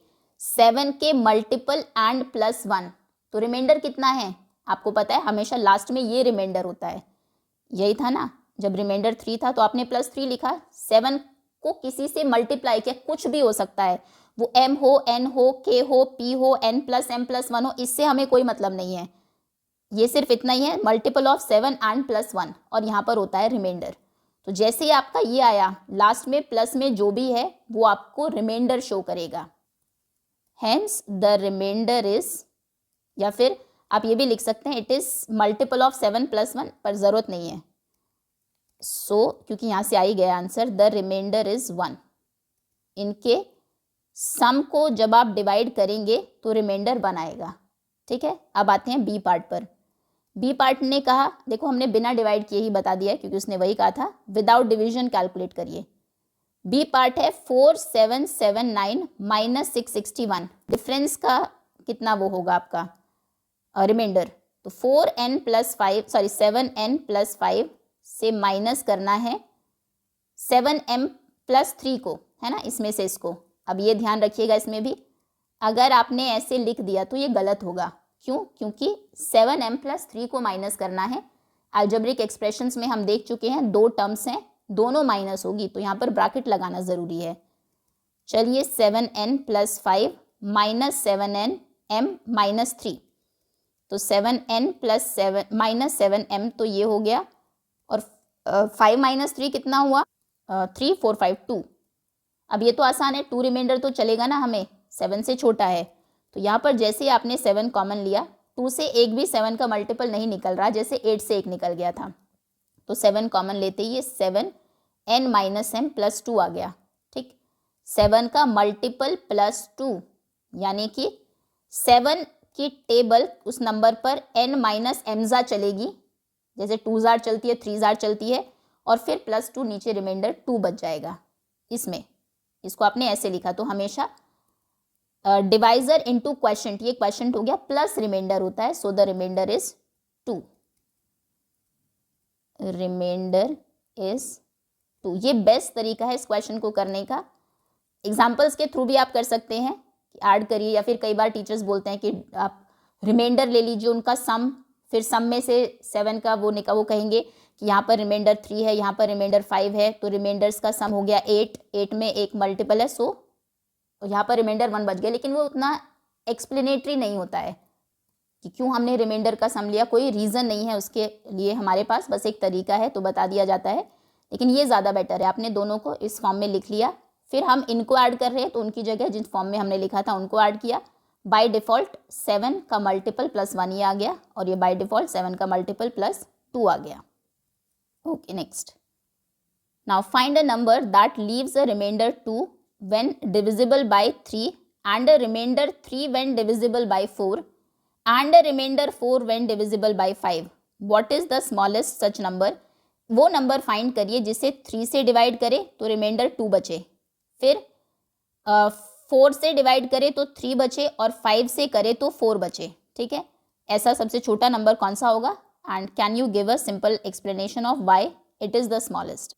7 के मल्टीपल एंड प्लस 1, तो रिमाइंडर कितना है आपको पता है, हमेशा लास्ट में ये रिमाइंडर होता है, यही था ना। जब रिमाइंडर 3 था तो आपने प्लस 3 लिखा। 7 को किसी से मल्टीप्लाई किया, कुछ भी हो सकता है, वो m हो, n हो, k हो, p हो, n प्लस m प्लस 1 हो, इससे हमें कोई मतलब नहीं है। ये सिर्फ इतना ही है, मल्टीपल ऑफ 7 एंड प्लस 1, और यहाँ पर होता है रिमाइंडर। तो जैसे ही आपका ये आया, लास्ट में प्लस में जो भी है वो आपको रिमाइंडर शो करेगा। हेंस द रिमाइंडर इज, या फिर आप ये भी लिख सकते हैं it is multiple of 7 plus 1, पर ज़रूरत नहीं है। क्योंकि यहाँ से आ ही गया आंसर, द रिमाइंडर इज 1। इनके सम को जब आप डिवाइड करेंगे तो रिमाइंडर बनाएगा। ठीक है, अब आते हैं बी पार्ट पर। बी पार्ट ने कहा, देखो हमने बिना डिवाइड किए ही बता दिया क्योंकि उसने वही कहा था, विदाउट डिवीजन कैलकुलेट करिए। बी पार्ट है 4779 माइनस 661, डिफरेंस का कितना वो होगा आपका रिमाइंडर। तो 4n plus 5 sorry 7n plus 5 से माइनस करना है 7m प्लस 3 को, है ना, इसमें से इसको। अब ये ध्यान रखिएगा, इसमें भी अगर आपने ऐसे लिख दिया तो ये गलत होगा। क्यों? क्योंकि 7m प्लस 3 को माइनस करना है। अलजेब्रिक एक्सप्रेशंस में हम देख चुके हैं, दो टर्म्स हैं, दोनों माइनस होगी, तो यहाँ पर ब्रैकेट लगाना ज़रूरी है। चलिए 7n plus 5 minus 7nm minus 3, तो 7n प्लस 7 माइनस 7m, तो ये हो गया, और 5 माइनस 3 कितना हुआ, 3 4 5 2। अब ये तो आसान है, 2 रिमाइंडर तो चलेगा ना, हमें 7 से छोटा है। तो यहाँ पर जैसे ही आपने 7 कॉमन लिया, 2 से एक भी 7 का मल्टीपल नहीं निकल रहा, जैसे 8 से एक निकल गया था। तो 7 कॉमन लेते ही ये 7n माइनस m प्लस 2 आ गया। ठीक, 7 का मल्टीपल प्लस 2, यानी कि 7 की टेबल उस नंबर पर n माइनस m ज़ा चलेगी, जैसे 2 ज़ार चलती है, 3 ज़ार चलती है, और फिर प्लस 2 नीचे रिमाइंडर 2 बच जाएगा इसमें। इसको आपने ऐसे लिखा, तो हमेशा डिवाइजर इनटू क्वेश्चन, ये क्वेश्चन हो गया, प्लस रिमाइंडर होता है, so the remainder is 2। Remainder is 2, ये बेस्ट तरीका है इस क्वेश्चन को करने का। एग्जाम्पल्स के थ्रू भी आप कर सकते हैं कि ऐड करिए, या फिर कई बार टीचर्स बोलते हैं कि आप रिमाइंडर ले लीजिए उनका सम, फिर सम में से 7 का वो कहेंगे कि यहाँ पर रिमाइंडर 3 है, यहाँ पर रिमाइंडर 5 है, तो रिमाइंडर्स का सम हो गया 8, 8 में एक मल्टीपल है, सो यहाँ पर रिमाइंडर 1 बच गया। लेकिन वो उतना एक्सप्लेनेटरी नहीं होता है कि क्यों हमने रिमाइंडर का सम लिया, कोई रीज़न नहीं है उसके लिए हमारे पास, बस एक तरीका है तो बता दिया जाता है। लेकिन ये ज़्यादा बेटर है, आपने दोनों को इस फॉर्म में लिख लिया, फिर हम इनको ऐड कर रहे हैं तो उनकी जगह जिस फॉर्म में हमने लिखा था उनको ऐड किया, बाय डिफ़ॉल्ट 7 का मल्टीपल प्लस 1 ये आ गया, और ये बाय डिफ़ॉल्ट 7 का मल्टीपल प्लस 2 आ गया। Okay, next. Now find a number that leaves a remainder 2 when divisible by 3 and a remainder 3 when divisible by 4 and a remainder 4 when divisible by 5. What is the smallest such number? वो number find करिए जिसे 3 से divide करे तो reminder 2 बचे, फिर 4 से divide करे तो 3 बचे, और 5 से करे तो 4 बचे। ठीक है, ऐसा सबसे छोटा नंबर कौन सा होगा? And can you give a simple explanation of why it is the smallest?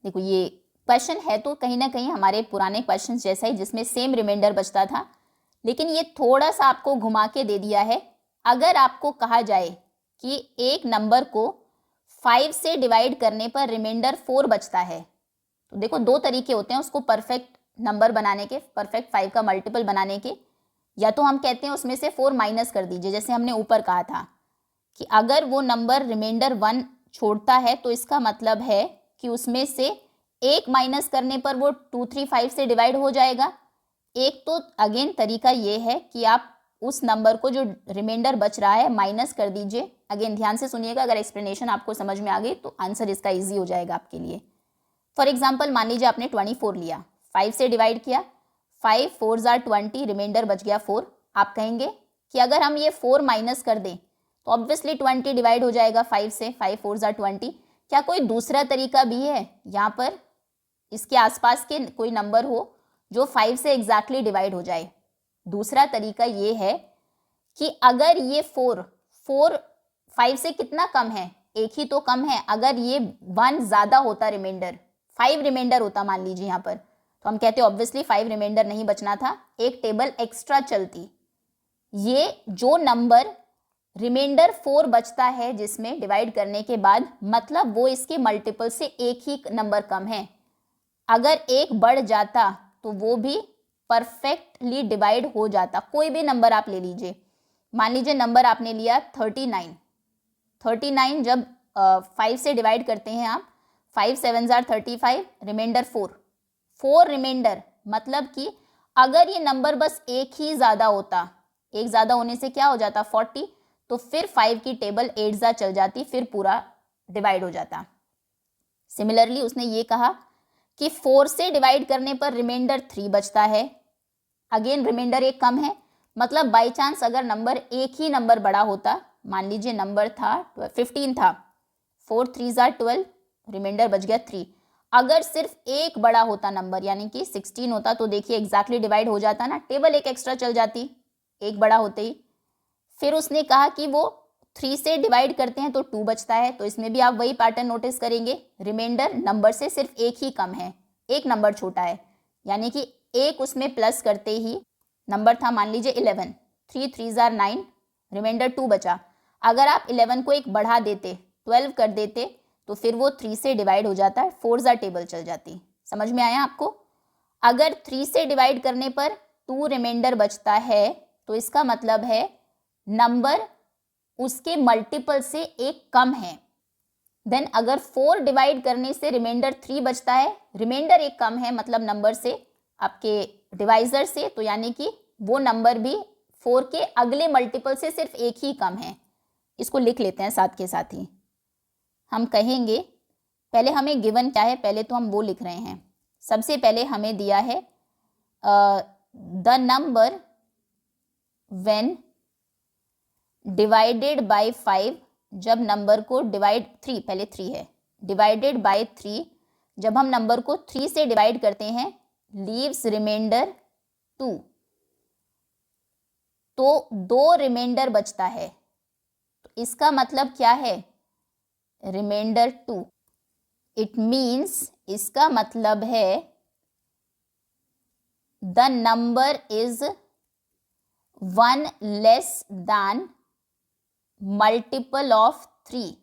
देखो, ये क्वेश्चन है तो कहीं ना कहीं हमारे पुराने क्वेश्चन जैसा ही, जिसमें सेम रिमाइंडर बचता था, लेकिन ये थोड़ा सा आपको घुमा के दे दिया है। अगर आपको कहा जाए कि एक नंबर को 5 से डिवाइड करने पर रिमाइंडर 4 बचता है, तो देखो 2 तरीके होते हैं उसको परफेक्ट नंबर बनाने के, परफेक्ट 5 का मल्टीपल बनाने के। या तो हम कहते हैं उसमें से 4 माइनस कर दीजिए, जैसे हमने ऊपर कहा था कि अगर वो नंबर रिमाइंडर 1 छोड़ता है तो इसका मतलब है कि उसमें से 1 माइनस करने पर वो 2, 3, 5 से डिवाइड हो जाएगा। एक तो अगेन तरीका ये है कि आप उस नंबर को जो रिमाइंडर बच रहा है माइनस कर दीजिए। अगेन ध्यान से सुनिएगा, अगर एक्सप्लेनेशन आपको समझ में आ गई तो आंसर इसका ईजी हो जाएगा आपके लिए। फॉर एग्जाम्पल, मान लीजिए आपने 24 लिया, 5 से डिवाइड किया, 5 4s are 20, रिमाइंडर बच गया 4। आप कहेंगे कि अगर हम ये 4 माइनस कर दें तो ऑब्वियसली 20 डिवाइड हो जाएगा 5 से, 5 4s are 20। क्या कोई दूसरा तरीका भी है यहाँ पर, इसके आसपास के कोई नंबर हो जो 5 से एग्जैक्टली डिवाइड हो जाए? दूसरा तरीका ये है कि अगर ये 4 5 से कितना कम है? 1 ही तो कम है। अगर ये 1 ज़्यादा होता, रिमाइंडर 5 रिमाइंडर होता मान लीजिए यहाँ पर, तो हम कहते ऑब्वियसली 5 रिमाइंडर नहीं बचना था, एक टेबल एक्स्ट्रा चलती। ये जो नंबर रिमाइंडर 4 बचता है जिसमें डिवाइड करने के बाद, मतलब वो इसके मल्टीपल से एक ही नंबर कम है। अगर एक बढ़ जाता तो वो भी परफेक्टली डिवाइड हो जाता। कोई भी नंबर आप ले लीजिए, मान लीजिए नंबर आपने लिया 39 जब 5 से डिवाइड करते हैं आप, 5 7s are 35, रिमाइंडर 4 रिमाइंडर, मतलब कि अगर ये नंबर बस एक ही ज़्यादा होता, एक ज़्यादा होने से क्या हो जाता 40, तो फिर 5 की टेबल 8 जा चल जाती, फिर पूरा डिवाइड हो जाता। सिमिलरली उसने ये कहा कि 4 से डिवाइड करने पर रिमाइंडर 3 बचता है। अगेन रिमाइंडर एक कम है, मतलब बाई चांस अगर नंबर एक ही नंबर बड़ा होता, मान लीजिए नंबर था 15 था, 4 3s are 12, रिमाइंडर बच गया 3। अगर सिर्फ एक बड़ा होता नंबर, यानी कि 16 होता, तो देखिए एग्जैक्टली डिवाइड हो जाता ना, टेबल एक एक्स्ट्रा चल जाती एक बड़ा होते ही। फिर उसने कहा कि वो 3 से डिवाइड करते हैं तो 2 बचता है, तो इसमें भी आप वही पैटर्न नोटिस करेंगे, रिमाइंडर नंबर से सिर्फ एक ही कम है, एक नंबर छोटा है, यानी कि एक उसमें प्लस करते ही नंबर था मान लीजिए 11, 3 3s are 9, रिमाइंडर 2 बचा। अगर आप 11 को एक बढ़ा देते, 12 कर देते, तो फिर वो 3 से डिवाइड हो जाता है, 4s are टेबल चल जाती। समझ में आया आपको? अगर 3 से डिवाइड करने पर 2 रिमाइंडर बचता है तो इसका मतलब है नंबर उसके मल्टीपल से एक कम है। देन अगर 4 डिवाइड करने से रिमाइंडर 3 बचता है, रिमाइंडर एक कम है, मतलब नंबर से आपके डिवाइजर से, तो यानी कि वो नंबर भी 4 के अगले मल्टीपल से सिर्फ एक ही कम है। इसको लिख लेते हैं साथ के साथ ही। हम कहेंगे पहले हमें गिवन क्या है, पहले तो हम वो लिख रहे हैं। सबसे पहले हमें दिया है the number when divided bye 5, जब नंबर को डिवाइड 3, पहले 3 है, डिवाइडेड बाय 3, जब हम नंबर को 3 से डिवाइड करते हैं, लीव्स रिमाइंडर 2, तो 2 रिमाइंडर बचता है। तो इसका मतलब क्या है? रिमाइंडर 2। इट मीन्स, इसका मतलब है the number is 1 less than multiple of 3।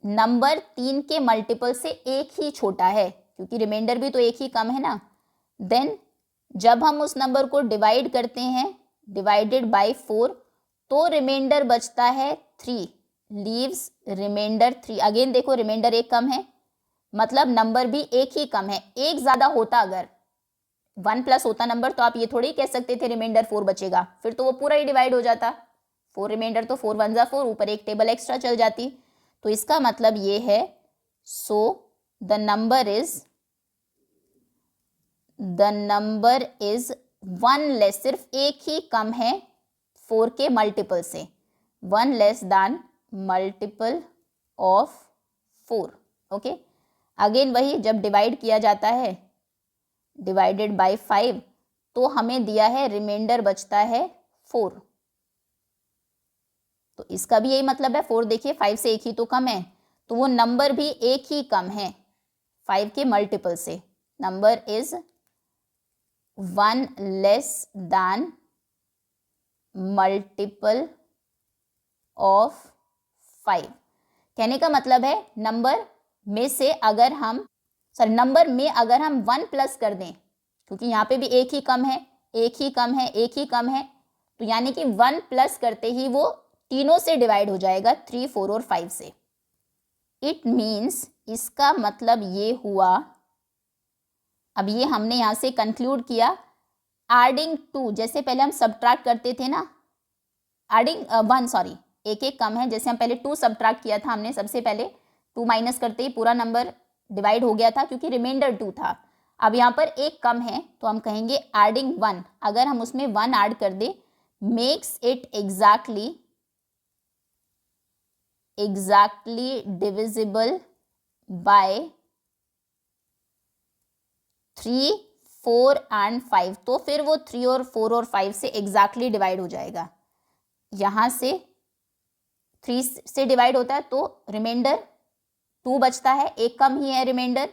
Number 3 के मल्टीपल से एक ही छोटा है, क्योंकि रिमाइंडर भी तो एक ही कम है ना। देन जब हम उस नंबर को डिवाइड करते हैं, डिवाइडेड बाय 4, तो रिमाइंडर बचता है 3, लीव्स रिमाइंडर 3। अगेन देखो रिमाइंडर एक कम है, मतलब नंबर भी एक ही कम है। एक ज़्यादा होता अगर, 1 प्लस होता नंबर तो आप ये थोड़ी कह सकते थे रिमाइंडर 4 बचेगा, फिर तो वो पूरा ही डिवाइड हो जाता। 4 रिमाइंडर तो 4 1 जा 4, ऊपर एक टेबल एक्स्ट्रा चल जाती। तो इसका मतलब ये है so the number is 1 less, सिर्फ एक ही कम है 4 के मल्टीपल से, 1 less than multiple of 4। Okay, again वही, जब डिवाइड किया जाता है डिवाइडेड बाय 5 तो हमें दिया है रिमाइंडर बचता है 4। तो इसका भी यही मतलब है, 4 देखिए 5 से एक ही तो कम है, तो वो नंबर भी एक ही कम है 5 के मल्टीपल से। Number is 1 less than multiple of 5। कहने का मतलब है नंबर में अगर हम 1 प्लस कर दें, क्योंकि यहाँ पे भी एक ही कम है, एक ही कम है, एक ही कम है, तो यानी कि 1 प्लस करते ही वो तीनों से डिवाइड हो जाएगा, 3 4 और 5 से। इट मीन्स, इसका मतलब ये हुआ, अब ये हमने यहाँ से कंक्लूड किया, एडिंग 2, जैसे पहले हम सब्ट्रैक्ट करते थे ना, एडिंग 1 सॉरी, एक एक कम है, जैसे हम पहले 2 सब्ट्रैक्ट किया था हमने, सबसे पहले 2 माइनस करते ही पूरा नंबर डिवाइड हो गया था क्योंकि रिमाइंडर 2 था। अब यहाँ पर एक कम है तो हम कहेंगे एडिंग 1, अगर हम उसमें 1 ऐड कर दे, makes it exactly divisible by 3 4 and 5, तो फिर वो 3 और 4 और 5 से एग्जैक्टली डिवाइड हो जाएगा। यहाँ से 3 से डिवाइड होता है तो रिमाइंडर 2 बचता है, एक कम ही है रिमाइंडर।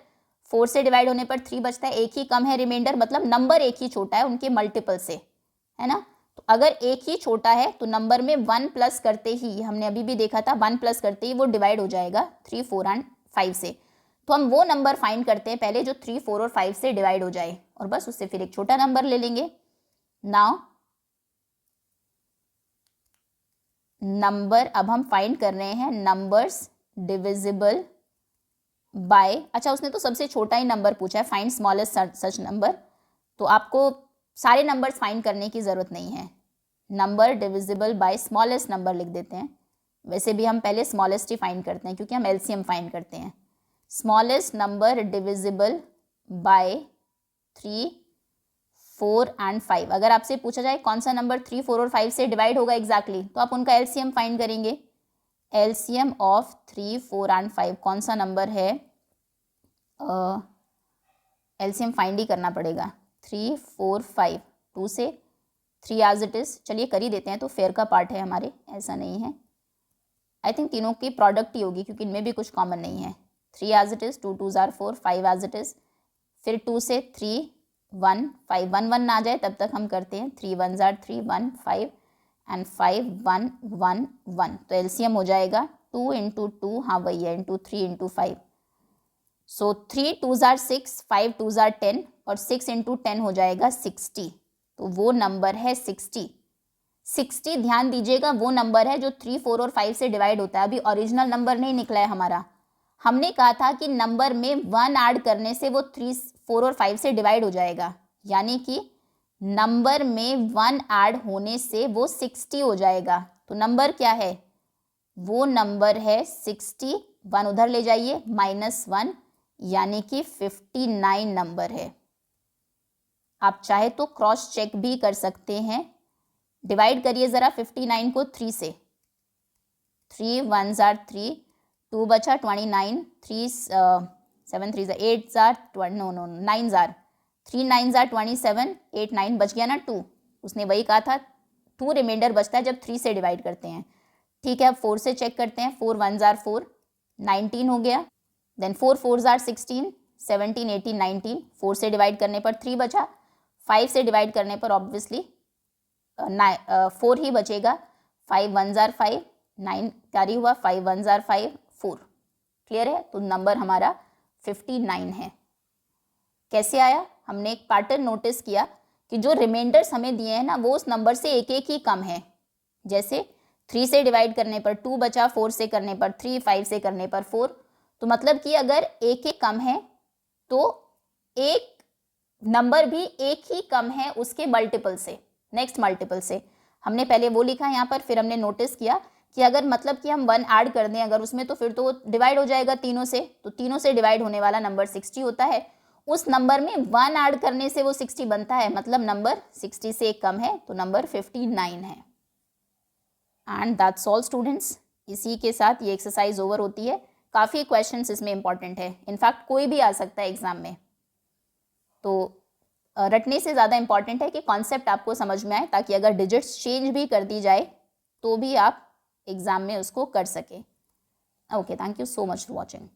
4 से डिवाइड होने पर 3 बचता है, एक ही कम है रिमाइंडर, मतलब नंबर एक ही छोटा है उनके मल्टीपल से, है ना। तो अगर एक ही छोटा है तो नंबर में 1 प्लस करते ही, हमने अभी भी देखा था, 1 प्लस करते ही वो डिवाइड हो जाएगा 3 4 एंड 5 से। तो हम वो नंबर फाइंड करते हैं पहले जो 3 4 और 5 से डिवाइड हो जाए, और बस उससे फिर एक छोटा नंबर ले लेंगे। नाउ नंबर, अब हम फाइंड कर रहे हैं नंबर्स डिविजिबल बाय, अच्छा उसने तो सबसे छोटा ही नंबर पूछा है, फाइंड स्मॉलेस्ट सच नंबर, तो आपको सारे नंबर्स फाइंड करने की ज़रूरत नहीं है। Number divisible by smallest number लिख देते हैं, वैसे भी हम पहले स्मॉलेस्ट ही फाइंड करते हैं क्योंकि हम एलसीएम फाइंड करते हैं। Smallest number divisible by 3 4 and 5। अगर आपसे पूछा जाए कौन सा नंबर 3 4 और 5 से डिवाइड होगा एग्जैक्टली, तो आप उनका एलसीएम फाइंड करेंगे। एलसीएम ऑफ 3 4 एंड 5 कौन सा नंबर है, एलसीएम फाइंड ही करना पड़ेगा। 3 4 5, 2 से 3 एज इट इज़, चलिए कर ही देते हैं, तो फेयर का पार्ट है हमारे, ऐसा नहीं है। आई थिंक तीनों की प्रोडक्ट ही होगी क्योंकि इनमें भी कुछ कॉमन नहीं है। 3 एज इट इज़, 2 2 जार 4, 5 एज इट इज़, फिर 2 से 3 1 5, 1 1 ना आ जाए तब तक हम करते हैं 3 1 जार 3 1 5 एंड 5 1 1 1, तो एलसीएम हो जाएगा 2 इंटू 2, हाँ वही है, इंटू 3 इंटू 5। सो 3 2 जार 6, 5 2 जार 10 और 6 इंटू 10 हो जाएगा 60, तो वो नंबर है 60। 60 ध्यान दीजिएगा वो नंबर है जो 3 4 और 5 से डिवाइड होता है, अभी ओरिजिनल नंबर नहीं निकला है हमारा। हमने कहा था कि नंबर में 1 ऐड करने से वो 3 4 और 5 से डिवाइड हो जाएगा, यानी कि नंबर में 1 ऐड होने से वो 60 हो जाएगा। तो नंबर क्या है, वो नंबर है 60, 1 उधर ले जाइए, -1, यानी कि 59 नंबर है। आप चाहे तो क्रॉस चेक भी कर सकते हैं, डिवाइड करिए ज़रा 59 को 3 से, 3 1 जार 3, 2 बचा 29, 3 7 3 8 जार 9 जार 3 9 जार 27, 8 9 बच गया ना 2, उसने वही कहा था 2 रिमाइंडर बचता है जब 3 से डिवाइड करते हैं। ठीक है, अब 4 से चेक करते हैं, 4 1 जार 4, 19 हो गया, देन 4 4 जार 16, 17 18 19, 4 से डिवाइड करने पर 3 बचा, 5 से डिवाइड करने पर ऑब्वियसली 4 ही बचेगा, 5 1 जार 5, 9 कैरी हुआ, 5 1 जार 5 4, क्लियर है। तो नंबर हमारा 59 है। कैसे आया, हमने एक पैटर्न नोटिस किया कि जो रिमाइंडर्स हमें दिए हैं ना वो उस नंबर से एक एक ही कम है। जैसे 3 से डिवाइड करने पर 2 बचा, 4 से करने पर 3, 5 से करने पर 4, तो मतलब कि अगर एक एक कम है तो एक नंबर भी एक ही कम है उसके मल्टीपल से, नेक्स्ट मल्टीपल से। हमने पहले वो लिखा यहाँ पर, फिर हमने नोटिस किया कि अगर मतलब कि हम 1 ऐड कर दें अगर उसमें, तो फिर तो डिवाइड हो जाएगा तीनों से, तो तीनों से डिवाइड होने वाला नंबर 60 होता है। उस नंबर में 1 ऐड करने से वो 60 बनता है, मतलब नंबर 60 से एक कम है, तो नंबर 59 है। एंड दैट्स ऑल स्टूडेंट्स, इसी के साथ ये एक्सरसाइज ओवर होती है। काफ़ी क्वेश्चंस इसमें इंपॉर्टेंट है, इनफैक्ट कोई भी आ सकता है एग्जाम में, तो रटने से ज़्यादा इंपॉर्टेंट है कि कॉन्सेप्ट आपको समझ में आए, ताकि अगर डिजिट्स चेंज भी कर दी जाए तो भी आप एग्ज़ाम में उसको कर सकें। Okay, thank you so much for watching.